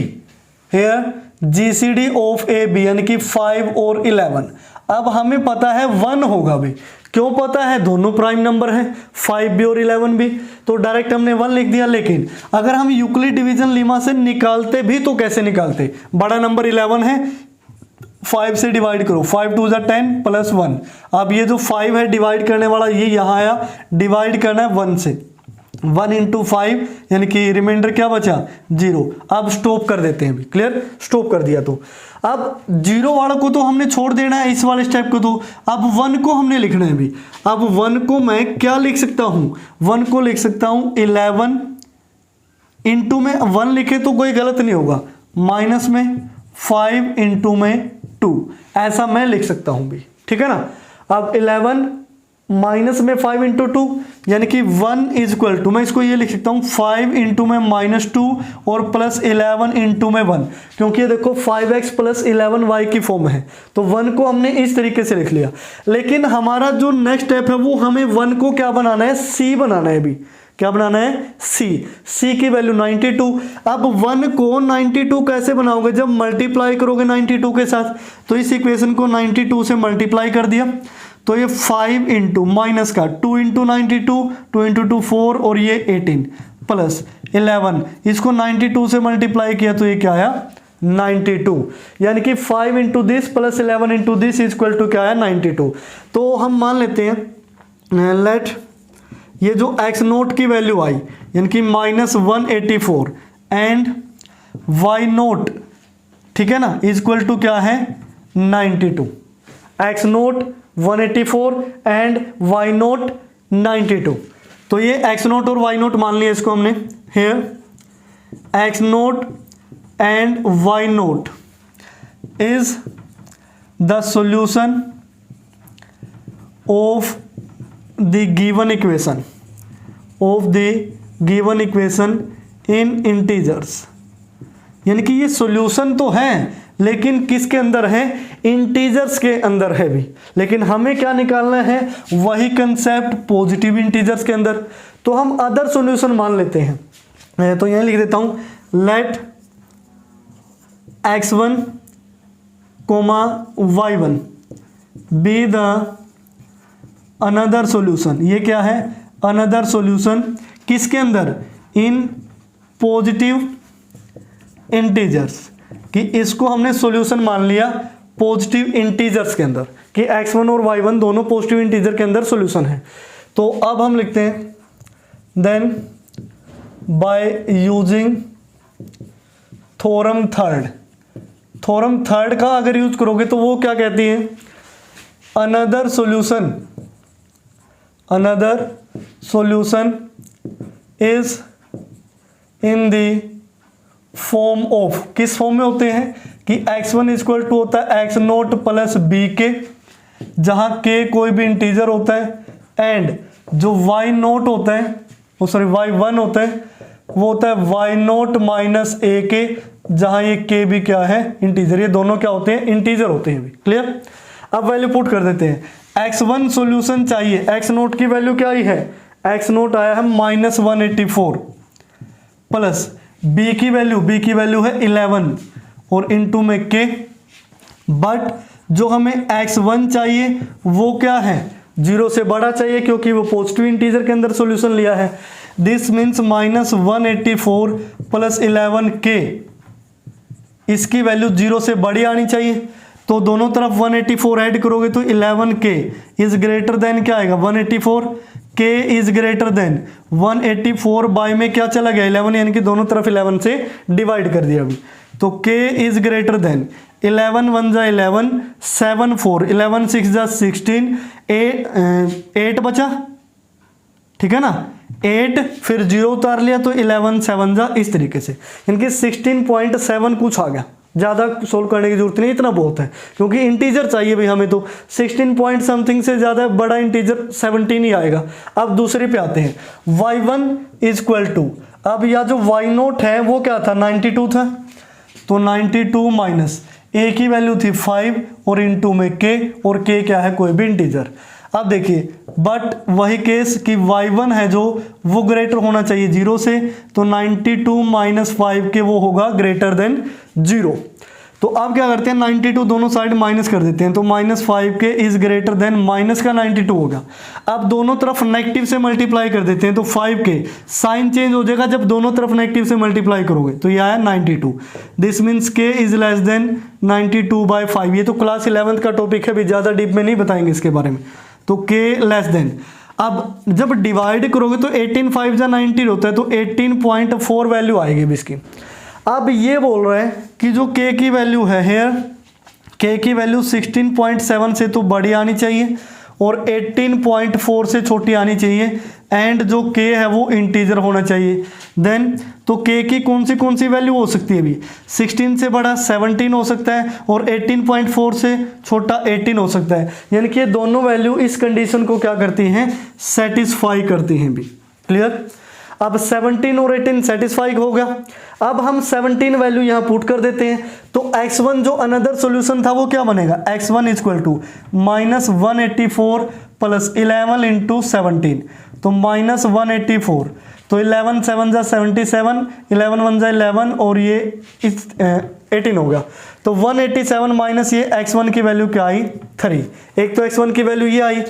here GCD of A B, यानी कि 5 और 11। अब हमें पता है 1 होगा भी, क्यों पता है, दोनों प्राइम नंबर है 5 भी और 11 भी, तो डायरेक्ट हमने 1 लिख दिया। लेकिन अगर हम यूक्लिड डिवीजन लेमा से निकालते भी तो कैसे निकालते, बड़ा नंबर 11 है, 5 से डिवाइड करो, 5 2 10 प्लस 1। अब ये जो 5 है डिवाइड करने वाला ये यहाँ आया, डिवाइड करना है 1 से, 1 इंटू 5 यानी कि रिमाइंडर क्या बचा 0। अब स्टॉप कर देते हैं, क्लियर, स्टॉप कर दिया। तो अब 0 वाला को तो हमने छोड़ देना है इस वाले स्टेप को, तो अब 1 को हमने लिखना है भी। अब 1 को मैं क्या लिख सकता हूं, 1 को लिख सकता हूं 11 इंटू में 1 लिखे तो कोई गलत नहीं होगा, माइनस में 5 इंटू में 2, ऐसा मैं लिख सकता हूं भी, ठीक है ना। अब 11 माइनस में 5 इंटू 2 यानी कि 1 इज इक्वल टू, मैं इसको ये लिख सकता हूँ 5 इंटू में -2 और प्लस 11 इंटू में 1, क्योंकि ये देखो 5x प्लस 11y की फॉर्म है, तो 1 को हमने इस तरीके से लिख लिया। लेकिन हमारा जो नेक्स्ट स्टेप है वो हमें 1 को क्या बनाना है, c बनाना है भी। क्या बनाना है, c की वैल्यू 92। अब 1 को 92 कैसे बनाओगे, जब मल्टीप्लाई करोगे 92 के साथ, तो इस इक्वेशन को 92 से मल्टीप्लाई कर दिया, तो ये 5 इंटू माइनस का 2 इंटू 92, 2 इंटू 2 4 और ये 18 प्लस 11, इसको 92 से मल्टीप्लाई किया तो ये क्या आया 92, यानी कि 5 into this plus 11 into this equal to क्या आया 92। तो हम मान लेते हैं लेट ये जो x नोट की वैल्यू आई यानी कि -184 एंड y नोट, ठीक है ना, इक्वल टू क्या है 92। x naught 184 and y naught 92, तो ये x नोट और y नोट मान लिया इसको हमने। Here x naught and y naught is the solution of the given equation, of the given equation in integers, यानी कि ये सॉल्यूशन तो है लेकिन किसके अंदर है, इंटीजर्स के अंदर है भी। लेकिन हमें क्या निकालना है, वही कंसेप्ट पॉजिटिव इंटीजर्स के अंदर। तो हम अदर सॉल्यूशन मान लेते हैं, तो यहां लिख देता हूं let x1 y1 be the another solution. ये क्या है, अनदर सॉल्यूशन किसके अंदर, इन पॉजिटिव इंटीजर्स, कि इसको हमने सॉल्यूशन मान लिया पॉजिटिव इंटीजर्स के अंदर, कि x1 और y1 दोनों पॉजिटिव इंटीजर के अंदर सॉल्यूशन है। तो अब हम लिखते हैं then by using theorem third. Theorem third का अगर यूज करोगे तो वो क्या कहती है, another solution is in the form of, किस फॉर्म में होते हैं कि x1 इक्वल टू होता है x नोट प्लस बी के, जहां k कोई भी इंटीजर होता है, एंड जो y नोट होता है, y1 होता है, वो होता है y नोट माइनस ए के, जहां ये k भी क्या है इंटीजर। ये दोनों क्या होते हैं, इंटीजर होते हैं। क्लियर। अब वैल्यू पुट कर देते हैं, x1 सॉल्यूशन चाहिए, x नोट की वैल्यू क्या आई है, x नोट आया है -184 प्लस b की वैल्यू है 11 और इनटू में k, बट जो हमें x1 चाहिए वो क्या है, 0 से बड़ा चाहिए क्योंकि वो पॉजिटिव इंटीजर के अंदर सॉल्यूशन लिया है। दिस मीन्स -184 प्लस 11k, इसकी वैल्यू 0 से बड़ी आनी चाहिए। तो दोनों तरफ 184 ऐड करोगे तो 11k इज ग्रेटर देन क्या आएगा 184, k is greater than 184 by में क्या चला गया 11, यानी कि दोनों तरफ 11 से डिवाइड कर दिया अभी, तो k इज ग्रेटर देन 11 1 जा 11, 7 4, 11 6 जा 16, 8 बचा, ठीक है ना, 8 फिर 0 उतार लिया तो 11 7 जा, इस तरीके से, यानी कि 16.7 कुछ आ गया। ज़्यादा सोल्व करने की जरूरत नहीं, इतना बहुत है, क्योंकि इंटीजर चाहिए भाई हमें, तो 16 पॉइंट समथिंग से ज़्यादा बड़ा इंटीजर 17 ही आएगा। अब दूसरे पे आते हैं, y1 इज इक्वल टू, अब या जो y0 है वो क्या था 92 था, तो 92 माइनस a की वैल्यू थी 5 और इनटू में k, और k क्या है कोई भी इंटीजर। अब देखिए बट वही केस कि y1 है जो वो ग्रेटर होना चाहिए 0 से, तो 92 माइनस 5 के वो होगा ग्रेटर देन 0। तो अब क्या करते हैं 92 दोनों साइड माइनस कर देते हैं, तो माइनस 5 के इज ग्रेटर देन माइनस का 92 होगा। अब दोनों तरफ नेगेटिव से मल्टीप्लाई कर देते हैं, तो 5 के साइन चेंज हो जाएगा जब दोनों तरफ नेगेटिव से मल्टीप्लाई करोगे, तो ये आया 92। This means k is less than 92/5। ये तो क्लास 11th का टॉपिक है, भी ज़्यादा डीप में नहीं बताएंगे इसके बारे में, तो k लेस देन। अब जब डिवाइड करोगे तो 18 5 जा 19 होता है, तो 18.4 वैल्यू आएगी भी इसकी। अब ये बोल रहा है कि जो k की वैल्यू है हेयर, k की वैल्यू 16.7 से तो बड़ी आनी चाहिए और 18.4 से छोटी आनी चाहिए, एंड जो k है वो इंटीजर होना चाहिए। देन तो k की कौन सी वैल्यू हो सकती है अभी, 16 से बड़ा 17 हो सकता है और 18.4 से छोटा 18 हो सकता है, यानी कि ये दोनों वैल्यू इस कंडीशन को क्या करती हैं, सेटिस्फाई करती हैं भी। क्लियर। अब 17 और 18 सेटिस्फाई हो गया। अब हम 17 वैल्यू यहाँ पुट कर देते हैं, तो x1 जो अनदर सॉल्यूशन था वो क्या बनेगा, x1 is equal to -184 plus 11 into 17, तो -184, तो 11 7 जा 77, 11 1 जा 11 और ये 18 हो गया, तो 187 माइनस ये x1 की वैल्यू क्या आई 3। एक तो x1 की वैल्यू ये आई,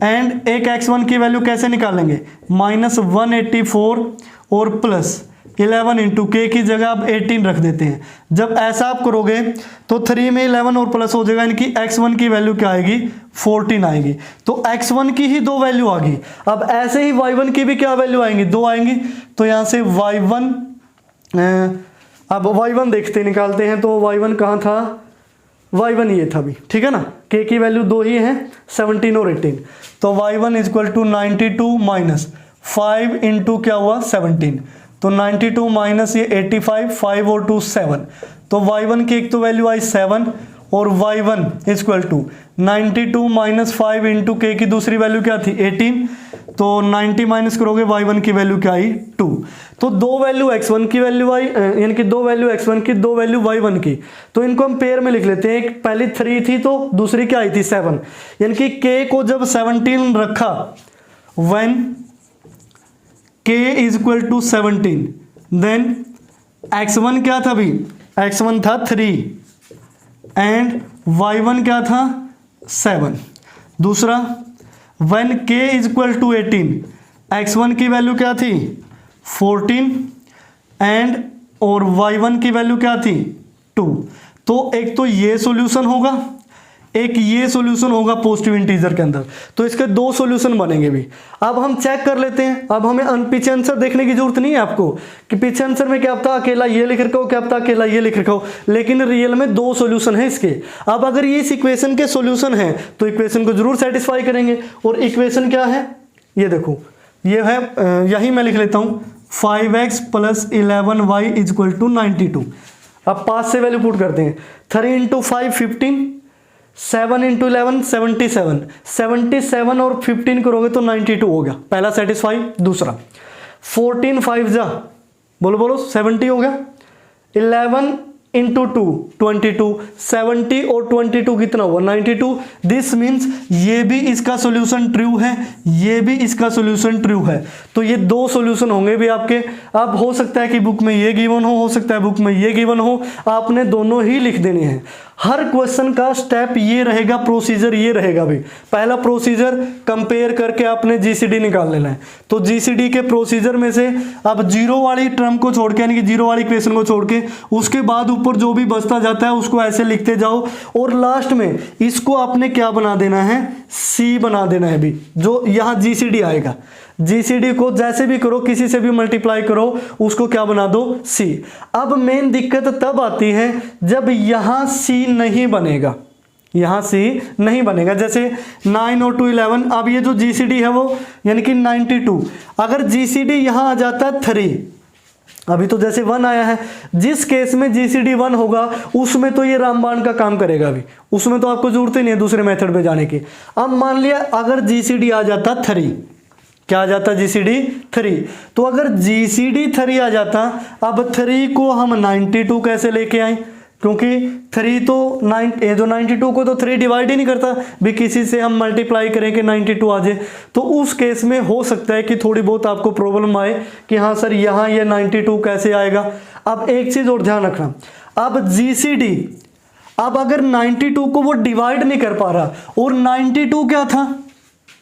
एंड एक x1 की वैल्यू कैसे निकालेंगे, -184 और प्लस 11 इंटू k की जगह अब 18 रख देते हैं। जब ऐसा आप करोगे तो 3 में 11 और प्लस हो जाएगा, यानी कि x1 की वैल्यू क्या आएगी 14 आएगी, तो x1 की ही 2 वैल्यू आ गई। अब ऐसे ही y1 की भी क्या वैल्यू आएंगी, 2 आएंगी, तो यहाँ से y1, अब y1 देखते निकालते हैं, तो y1 कहाँ था, y1 ये था भी, ठीक है ना, k की वैल्यू 2 ही है 17 और 18, तो y1 is equal to 92 minus 5 into क्या हुआ 17, तो 92 माइनस ये 85, 5 और 2 7, तो y1 की एक तो वैल्यू आई 7 और y1 is equal to 92 minus 5 into k की दूसरी वैल्यू क्या थी 18, तो 90 माइनस करोगे y1 की वैल्यू क्या आई 2। तो 2 वैल्यू x1 की वैल्यू आई, यानी कि 2 वैल्यू x1 की, 2 वैल्यू y1 की, तो इनको हम पेयर में लिख लेते हैं। एक पहली 3 थी तो दूसरी क्या आई थी 7, यानी कि k को जब 17 रखा, when k is equal to 17, then x1 क्या था अभी, x1 था 3 एंड y1 क्या था 7। दूसरा when k is equal to 18, x1 की वैल्यू क्या थी 14 एंड और y1 की वैल्यू क्या थी 2। तो एक तो ये सॉल्यूशन होगा, एक ये सॉल्यूशन होगा पॉजिटिव इंटीजर के अंदर, तो इसके 2 सॉल्यूशन बनेंगे भी। अब हम चेक कर लेते हैं, अब हमें पीछे आंसर देखने की जरूरत नहीं है आपको कि पीछे आंसर में क्या पता अकेला ये लिख रखा हो, क्या पता अकेला ये लिख रखा हो, लेकिन रियल में 2 सॉल्यूशन है इसके। अब अगर ये इस इक्वेशन के सॉल्यूशन है तो इक्वेशन को जरूर सेटिस्फाई करेंगे, और इक्वेशन क्या है ये देखो, ये है, यही मैं लिख लेता हूँ 5x plus 11y is equal to 92। अब 5 से वैल्यू पुट करते हैं, 3 इंटू 5 15, 7 इंटू 11 77, 77 और 15 करोगे तो 92 हो गया, पहला सेटिस्फाई। दूसरा 14 5 जा बोलो 70 हो गया, 11 इंटू 2 22, 70 और 22 कितना हुआ 92। दिस मीन्स ये भी इसका सोल्यूशन ट्रू है, ये भी इसका सोल्यूशन ट्रू है, तो ये 2 सोल्यूशन होंगे भी आपके। अब हो सकता है कि बुक में ये गिवन हो सकता है बुक में ये गिवन हो, आपने दोनों ही लिख देने हैं। हर क्वेश्चन का स्टेप ये रहेगा, प्रोसीजर ये रहेगा भाई। पहला प्रोसीजर कंपेयर करके आपने जीसीडी निकाल लेना है। तो जीसीडी के प्रोसीजर में से अब जीरो वाली टर्म को छोड़ के, यानी कि जीरो वाली इक्वेशन को छोड़ के, उसके बाद ऊपर जो भी बचता जाता है उसको ऐसे लिखते जाओ, और लास्ट में इसको आपने क्या बना देना है, सी बना देना है भी। जो यहाँ जीसीडी आएगा, जीसीडी को जैसे भी करो, किसी से भी मल्टीप्लाई करो, उसको क्या बना दो, सी। अब मेन दिक्कत तब आती है जब यहां सी नहीं बनेगा, यहां सी नहीं बनेगा। जैसे 9 और 2 11, अब ये जो जीसीडी है वो यानी कि 92, अगर जीसीडी यहां आ जाता 3, अभी तो जैसे 1 आया है, जिस केस में जीसीडी 1 होगा उसमें तो ये रामबाण का काम करेगा अभी, उसमें तो आपको जरूरत ही नहीं है दूसरे मेथड पे जाने की। अब मान लिया अगर जीसीडी आ जाता 3, क्या आ जाता, जीसीडी 3, तो अगर जीसीडी 3 आ जाता, अब 3 को हम 92 कैसे लेके आए, क्योंकि 3 तो 92 को तो 3 डिवाइड ही नहीं करता भी, किसी से हम मल्टीप्लाई करें कि 92 आ जाए। तो उस केस में हो सकता है कि थोड़ी बहुत आपको प्रॉब्लम आए कि हाँ सर यहाँ ये 92 कैसे आएगा। अब एक चीज़ और ध्यान रखना, अब जीसीडी, अब अगर 92 को वो डिवाइड नहीं कर पा रहा, और 92 क्या था,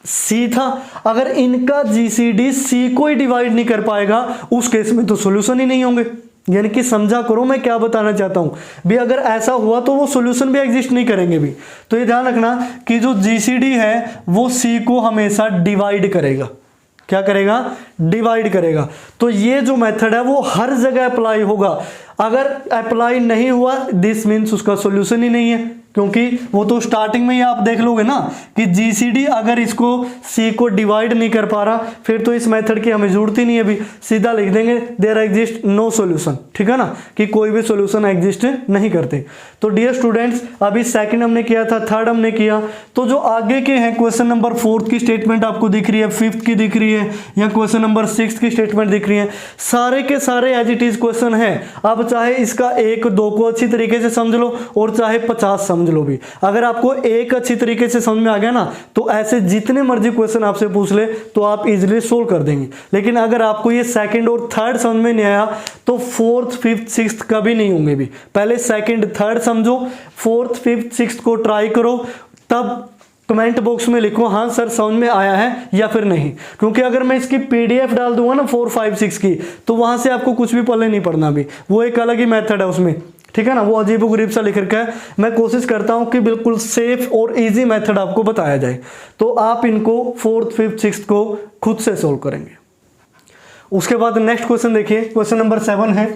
सी था, अगर इनका जीसीडी सी को ही डिवाइड नहीं कर पाएगा, उस केस में तो सॉल्यूशन ही नहीं होंगे। यानी कि समझा करो मैं क्या बताना चाहता हूं भी, अगर ऐसा हुआ तो वो सॉल्यूशन भी एग्जिस्ट नहीं करेंगे भी। तो ये ध्यान रखना कि जो जीसीडी है वो सी को हमेशा डिवाइड करेगा, क्या करेगा, डिवाइड करेगा। तो ये जो मेथड है वो हर जगह अप्लाई होगा, अगर अप्लाई नहीं हुआ दिस मीन्स उसका सॉल्यूशन ही नहीं है, क्योंकि वो तो स्टार्टिंग में ही आप देख लोगे ना कि जीसीडी अगर इसको सी को डिवाइड नहीं कर पा रहा, फिर तो इस मेथड की हमें जरूरत ही नहीं है अभी, सीधा लिख देंगे देयर एग्जिस्ट नो सॉल्यूशन, ठीक है ना, कि कोई भी सॉल्यूशन एग्जिस्ट नहीं करते। तो डियर स्टूडेंट्स, अभी सेकंड हमने किया था, थर्ड हमने किया, तो जो आगे के हैं क्वेश्चन नंबर 4 की स्टेटमेंट आपको दिख रही है, 5th की दिख रही है, या क्वेश्चन नंबर 6 की स्टेटमेंट दिख रही है, सारे के सारे एज इट इज क्वेश्चन है। अब चाहे इसका 1-2 को अच्छी तरीके से समझ लो, और चाहे 50 समझ लो भी, अगर आपको एक अच्छी तरीके से समझ में आ गया ना, तो ऐसे जितने मर्जी क्वेश्चन आपसे पूछ ले तो आप इजीली सोल्व कर देंगे। लेकिन अगर आपको ये सेकंड और थर्ड समझ में नहीं आया, तो 4th 5th 6th कभी नहीं होंगे भी। पहले सेकंड थर्ड समझो, 4th 5th 6th को ट्राई करो, तब कमेंट बॉक्स में लिखो हाँ सर समझ में आया है या फिर नहीं। क्योंकि अगर मैं इसकी पीडीएफ डाल दूंगा ना 4, 5, 6 की, तो वहां से आपको कुछ भी पल्ले नहीं पड़ना भी, वो एक अलग ही मेथड है उसमें, ठीक है ना, वो अजीबोगरीब सा लिख रखा है। मैं कोशिश करता हूं कि बिल्कुल सेफ और इजी मेथड आपको बताया जाए, तो आप इनको 4th 5th 6th को खुद से सोल्व करेंगे। उसके बाद नेक्स्ट क्वेश्चन देखिए, क्वेश्चन नंबर 7 है,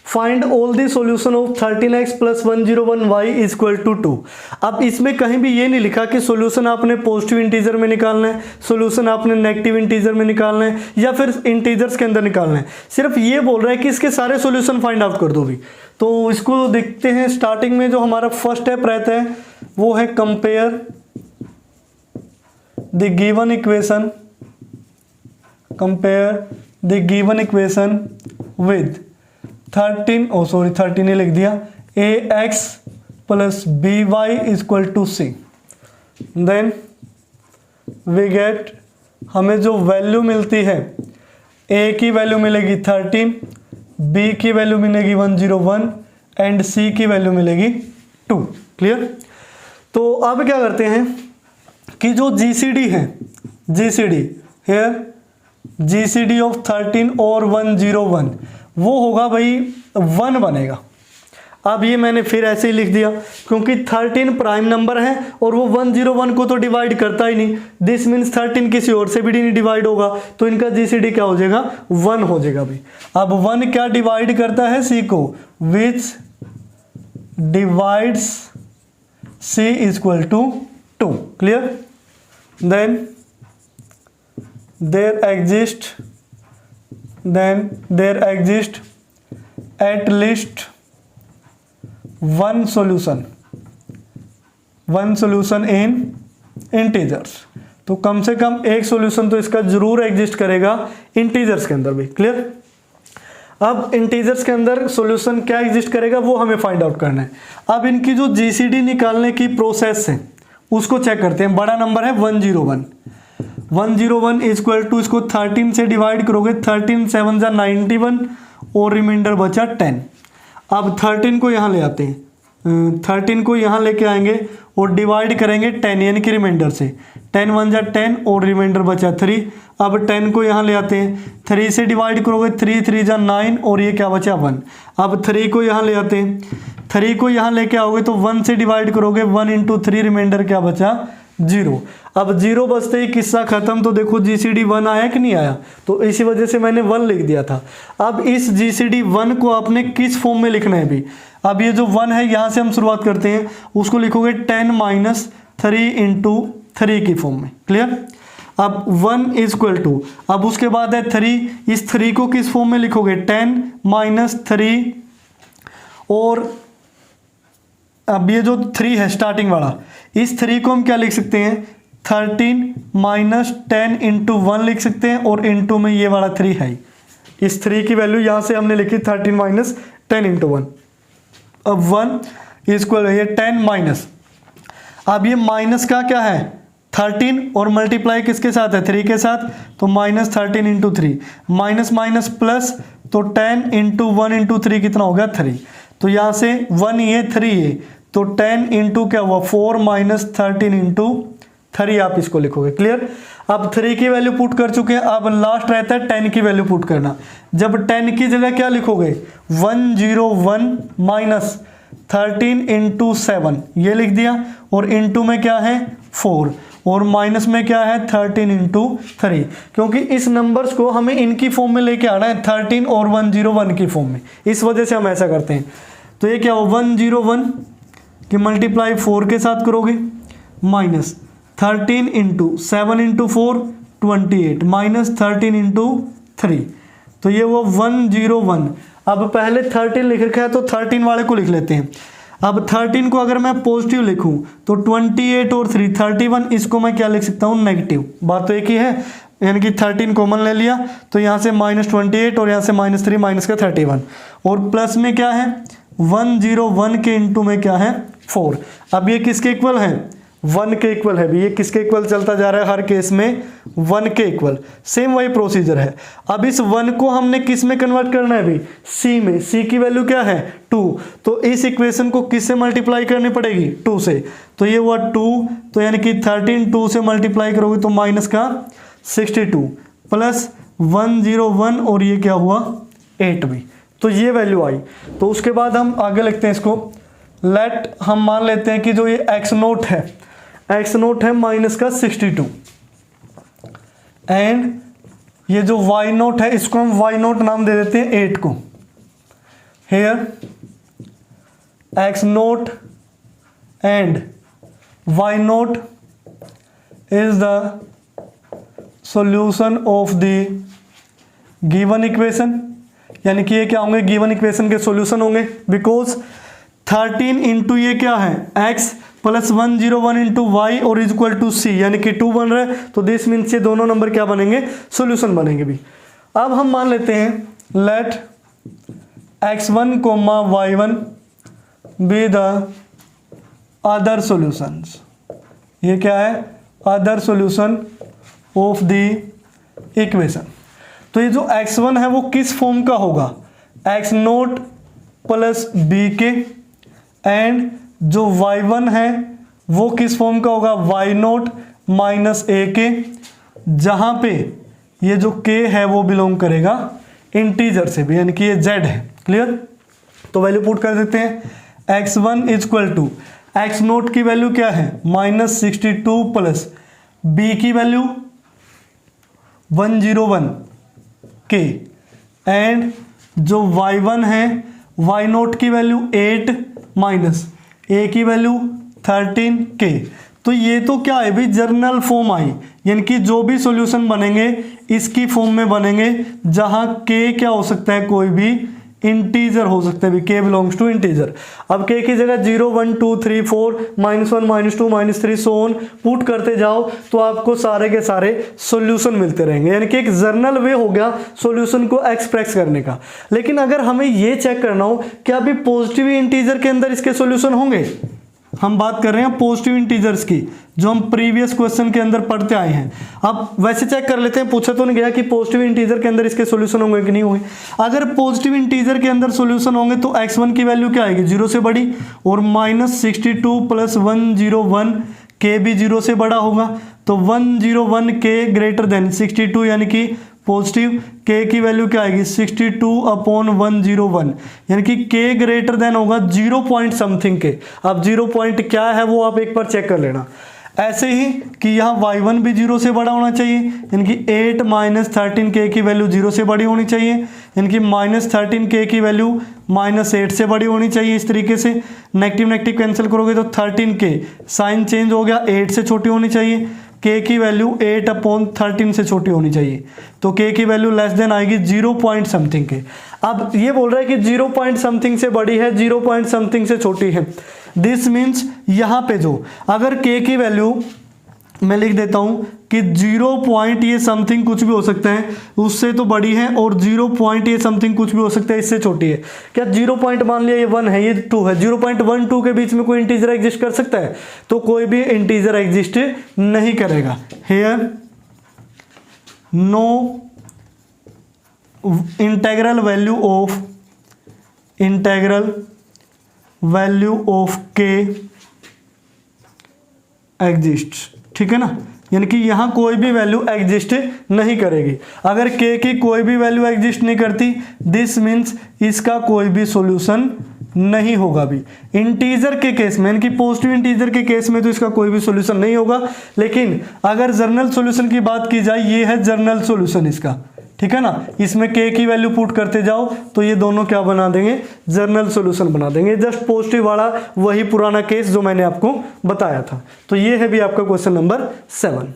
find all the solution of 13x + 101y = 2। अब इसमें कहीं भी ये नहीं लिखा कि सॉल्यूशन आपने पॉजिटिव इंटीजर में निकालना है, सॉल्यूशन आपने नेगेटिव इंटीजर में निकालना है, या फिर इंटीजर्स के अंदर निकालना है। सिर्फ ये बोल रहा है कि इसके सारे सॉल्यूशन फाइंड आउट कर दो भी। तो इसको देखते हैं। स्टार्टिंग में जो हमारा फर्स्ट स्टेप रहता है वो है compare the given equation, compare the given equation with 13 ही लिख दिया, ax + by = c। Then we get, हमें जो वैल्यू मिलती है, a की वैल्यू मिलेगी 13, b की वैल्यू मिलेगी 101 एंड c की वैल्यू मिलेगी 2। क्लियर। तो अब क्या करते हैं कि जो जीसीडी है, जीसीडी हेयर जीसीडी ऑफ 13 और 101 वो होगा भाई 1 बनेगा। अब ये मैंने फिर ऐसे ही लिख दिया क्योंकि 13 प्राइम नंबर है और वो 101 को तो डिवाइड करता ही नहीं, दिस मीन्स 13 किसी और से भी नहीं डिवाइड होगा, तो इनका जीसीडी क्या हो जाएगा, 1 हो जाएगा भाई। अब 1 क्या डिवाइड करता है, सी को, which divides C = 2। Clear. Then there exist at least one solution in integers. तो कम से कम एक सॉल्यूशन तो इसका जरूर एग्जिस्ट करेगा इंटीजर्स के अंदर भी। क्लियर। अब इंटीजर्स के अंदर सॉल्यूशन क्या एग्जिस्ट करेगा वो हमें फाइंड आउट करना है। अब इनकी जो जीसीडी निकालने की प्रोसेस है उसको चेक करते हैं। बड़ा नंबर है 101 = इसको 13 से डिवाइड करोगे, 13 7 = 91 और रिमाइंडर बचा 10। अब 13 को यहाँ ले आते हैं, 13 को यहाँ लेके आएंगे और डिवाइड करेंगे 10 यानी कि रिमाइंडर से। 10 1 जा 10 और रिमाइंडर बचा 3। अब 10 को यहाँ ले आते हैं, 3 से डिवाइड करोगे 3 3 जा 9 और ये क्या बचा 1। अब 3 को यहाँ ले आते हैं, 3 को यहाँ लेके आओगे तो 1 से डिवाइड करोगे 1 × 3 रिमाइंडर क्या बचा 0। अब 0 बचते ही किस्सा खत्म। तो देखो GCD 1 आया कि नहीं आया, तो इसी वजह से मैंने 1 लिख दिया था। अब इस GCD 1 को आपने किस फॉर्म में लिखना है भी। अब ये जो 1 है यहाँ से हम शुरुआत करते हैं, उसको लिखोगे 10 - 3 × 3 की फॉर्म में। क्लियर। अब 1 = अब उसके बाद है 3, इस 3 को किस फॉर्म में लिखोगे 10 - 3 और अब ये जो 3 है स्टार्टिंग वाला, इस 3 को हम क्या लिख सकते हैं 13 - 10 × 1 लिख सकते हैं और इनटू में ये वाला 3 है। इस 3 की वैल्यू यहाँ से हमने लिखी 13 - 10 × 1। अब 1 = ये 10 माइनस, अब ये माइनस का क्या है 13 और मल्टीप्लाई किसके साथ है 3 के साथ, तो -13 × 3 माइनस माइनस प्लस, तो 10 × 1 × 3 कितना हो गया 3। तो यहाँ से 1 ये 3 ये, तो 10 × क्या हुआ 4 - 13 × 3 आप इसको लिखोगे। क्लियर। अब 3 की वैल्यू पुट कर चुके हैं, अब लास्ट रहता है 10 की वैल्यू पुट करना। जब 10 की जगह क्या लिखोगे 101 - 13 × 7 ये लिख दिया, और इनटू में क्या है 4 और माइनस में क्या है 13 × 3, क्योंकि इस नंबर्स को हमें इनकी फॉर्म में लेके आना है 13 और 101 की फॉर्म में, इस वजह से हम ऐसा करते हैं। तो ये क्या हो 101 कि मल्टीप्लाई 4 के साथ करोगे, माइनस 13 × 7 × 4 28 माइनस 13 × 3, तो ये वो 101। अब पहले 13 लिख रखा है तो 13 वाले को लिख लेते हैं। अब 13 को अगर मैं पॉजिटिव लिखूं तो 28 और 3 31, इसको मैं क्या लिख सकता हूं नेगेटिव। बात तो एक ही है, यानी कि 13 कॉमन ले लिया तो यहाँ से -28 और यहाँ से -3 माइनस का 31, और प्लस में क्या है 101 के इनटू में क्या है 4। अब ये किसके इक्वल है 1 के इक्वल है भी, ये किसके इक्वल चलता जा रहा है हर केस में 1 के इक्वल। सेम वही प्रोसीजर है। अब इस 1 को हमने किस में कन्वर्ट करना है भी C में, C की वैल्यू क्या है 2, तो इस इक्वेशन को किससे मल्टीप्लाई करनी पड़ेगी 2 से, तो ये हुआ 2, तो यानी कि 13 2 से मल्टीप्लाई करोगे तो माइनस का 62 प्लस 101 और ये क्या हुआ 8 भी, तो ये वैल्यू आई। तो उसके बाद हम आगे लिखते हैं इसको, लेट हम मान लेते हैं कि जो ये x0 है, x0 है माइनस का 62, एंड ये जो y0 है इसको हम y0 नाम दे देते हैं 8 को। Here x0 and y0 is the solution of the given equation, यानी कि ये क्या होंगे गिवन इक्वेशन के सॉल्यूशन होंगे, बिकॉज 13 इंटू ये क्या है x प्लस 101 इंटू वाई और इज इक्वल टू सी, यानी कि 2 बन रहा है, तो दिस मीन्स ये दोनों नंबर क्या बनेंगे सॉल्यूशन बनेंगे भी। अब हम मान लेते हैं let x1 comma y1 be the other solutions, ये क्या है other solution of the equation. तो ये जो x1 है वो किस फॉर्म का होगा x0 प्लस बी के, एंड जो y1 है वो किस फॉर्म का होगा y0 माइनस ए के, जहां पे ये जो k है वो बिलोंग करेगा इंटीजर से भी, यानी कि ये z है। क्लियर। तो वैल्यू पुट कर देते हैं x1 is equal to x0 की वैल्यू क्या है -62 प्लस b की वैल्यू 101 के, एंड जो y1 है y0 की वैल्यू 8 माइनस a की वैल्यू 13 के। तो ये तो क्या है भाई जर्नल फॉर्म आई, यानी कि जो भी सॉल्यूशन बनेंगे इसकी फॉर्म में बनेंगे, जहां k क्या हो सकता है कोई भी इंटीजर हो सकता है भी, k बिलोंग्स टू इंटीजर। अब k की जगह 0 1 2 3 4 -1 -2 -3 सो ऑन पुट करते जाओ तो आपको सारे के सारे सॉल्यूशन मिलते रहेंगे, यानी कि एक जर्नल वे हो गया सॉल्यूशन को एक्सप्रेस करने का। लेकिन अगर हमें ये चेक करना हो कि अभी पॉजिटिव इंटीजर के अंदर इसके सॉल्यूशन होंगे, हम बात कर रहे हैं पॉजिटिव इंटीजर्स की, जो हम प्रीवियस क्वेश्चन के अंदर पढ़ते आए हैं। अब वैसे चेक कर लेते हैं, पूछा तो नहीं गया कि पॉजिटिव इंटीजर के अंदर इसके सॉल्यूशन होंगे कि नहीं होंगे। अगर पॉजिटिव इंटीजर के अंदर सॉल्यूशन होंगे तो x1 की वैल्यू क्या आएगी, 0 से बड़ी, और -62 + 101 k भी 0 से बड़ा होगा। तो 101 k ग्रेटर देन 62 यानी कि पॉजिटिव, k की वैल्यू क्या आएगी 62/101 यानी कि k ग्रेटर देन होगा 0 पॉइंट समथिंग के। अब 0 पॉइंट क्या है वो आप एक बार चेक कर लेना। ऐसे ही कि यहाँ y1 भी 0 से बड़ा होना चाहिए, यानी कि 8 - 13k की वैल्यू 0 से बड़ी होनी चाहिए, यानी कि -13k की वैल्यू -8 से बड़ी होनी चाहिए। इस तरीके से नेगेटिव नेगेटिव कैंसिल करोगे तो 13k साइन चेंज हो गया, 8 से छोटी होनी चाहिए। k की वैल्यू 8/13 से छोटी होनी चाहिए, तो k की वैल्यू लेस देन आएगी 0 पॉइंट समथिंग के। अब ये बोल रहा है कि 0 पॉइंट समथिंग से बड़ी है, 0 पॉइंट समथिंग से छोटी है। दिस मीन्स यहाँ पे जो अगर k की वैल्यू मैं लिख देता हूँ कि 0 पॉइंट ये समथिंग कुछ भी हो सकता है उससे तो बड़ी है, और 0 पॉइंट ये समथिंग कुछ भी हो सकता है इससे छोटी है। क्या 0 पॉइंट मान लिया ये 1 है, ये 2 है, 0.12 के बीच में कोई इंटीजर एग्जिस्ट कर सकता है? तो कोई भी इंटीजर एग्जिस्ट नहीं करेगा। Here no integral value of k exist, ठीक है ना, यानी कि यहाँ कोई भी वैल्यू एग्जिस्ट नहीं करेगी। अगर k की कोई भी वैल्यू एग्जिस्ट नहीं करती, दिस मीन्स इसका कोई भी सॉल्यूशन नहीं होगा भी। इंटीजर के केस में, यानी कि पॉजिटिव इंटीजर के केस में तो इसका कोई भी सॉल्यूशन नहीं होगा। लेकिन अगर जर्नल सॉल्यूशन की बात की जाए, ये है जर्नल सॉल्यूशन इसका, ठीक है ना, इसमें k की वैल्यू पुट करते जाओ तो ये दोनों क्या बना देंगे, जर्नल सॉल्यूशन बना देंगे। जस्ट पॉजिटिव वाला वही पुराना केस जो मैंने आपको बताया था। तो ये है भी आपका क्वेश्चन नंबर 7।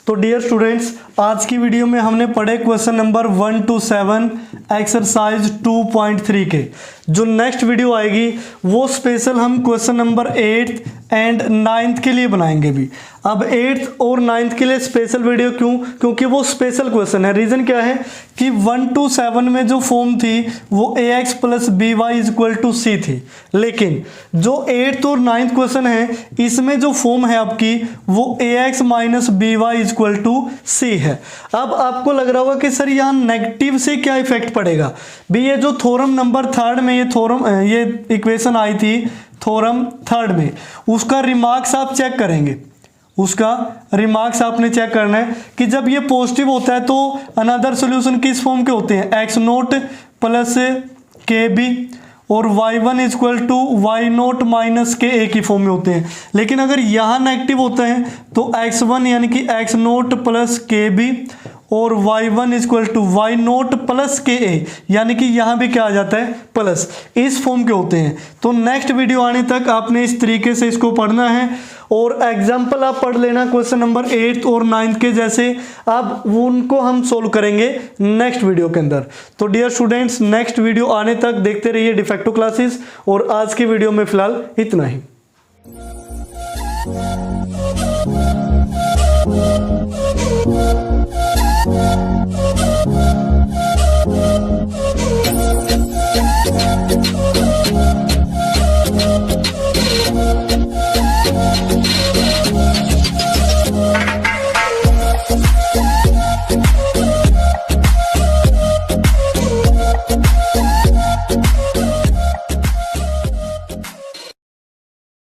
तो डियर स्टूडेंट्स, आज की वीडियो में हमने पढ़े क्वेश्चन नंबर 1 to 7 एक्सरसाइज 2.3 के। जो नेक्स्ट वीडियो आएगी वो स्पेशल हम क्वेश्चन नंबर 8 एंड 9 के लिए बनाएंगे भी। अब 8 और 9 के लिए स्पेशल वीडियो क्यों? क्योंकि वो स्पेशल क्वेश्चन है। रीज़न क्या है कि 1 to 7 में जो फॉर्म थी वो ax + by = c थी, लेकिन जो 8th और 9th क्वेश्चन है इसमें जो फॉर्म है आपकी वो ax - by = c है। अब आपको लग रहा होगा कि सर यहाँ नेगेटिव से क्या इफेक्ट पड़ेगा भी। ये जो थ्योरम नंबर 3rd में ये इक्वेशन आई थी थ्योरम 3rd में, उसका रिमार्क्स आप चेक करेंगे। उसका रिमार्क्स आपने चेक करना है कि जब ये पॉजिटिव होता है तो अनदर सॉल्यूशन किस फॉर्म के होते हैं, x0 + kb और y1 = y0 - ka की फॉर्म में होते हैं। लेकिन अगर यहाँ नेगेटिव होता है तो x1 यानी कि x0 + kb और y1 = y0 + ka, यानी कि यहाँ भी क्या आ जाता है, प्लस, इस फॉर्म के होते हैं। तो नेक्स्ट वीडियो आने तक आपने इस तरीके से इसको पढ़ना है, और एग्जाम्पल आप पढ़ लेना क्वेश्चन नंबर 8 और 9 के जैसे। अब उनको हम सोल्व करेंगे नेक्स्ट वीडियो के अंदर। तो डियर स्टूडेंट्स, नेक्स्ट वीडियो आने तक देखते रहिए डिफेक्टो क्लासेस, और आज की वीडियो में फिलहाल इतना ही।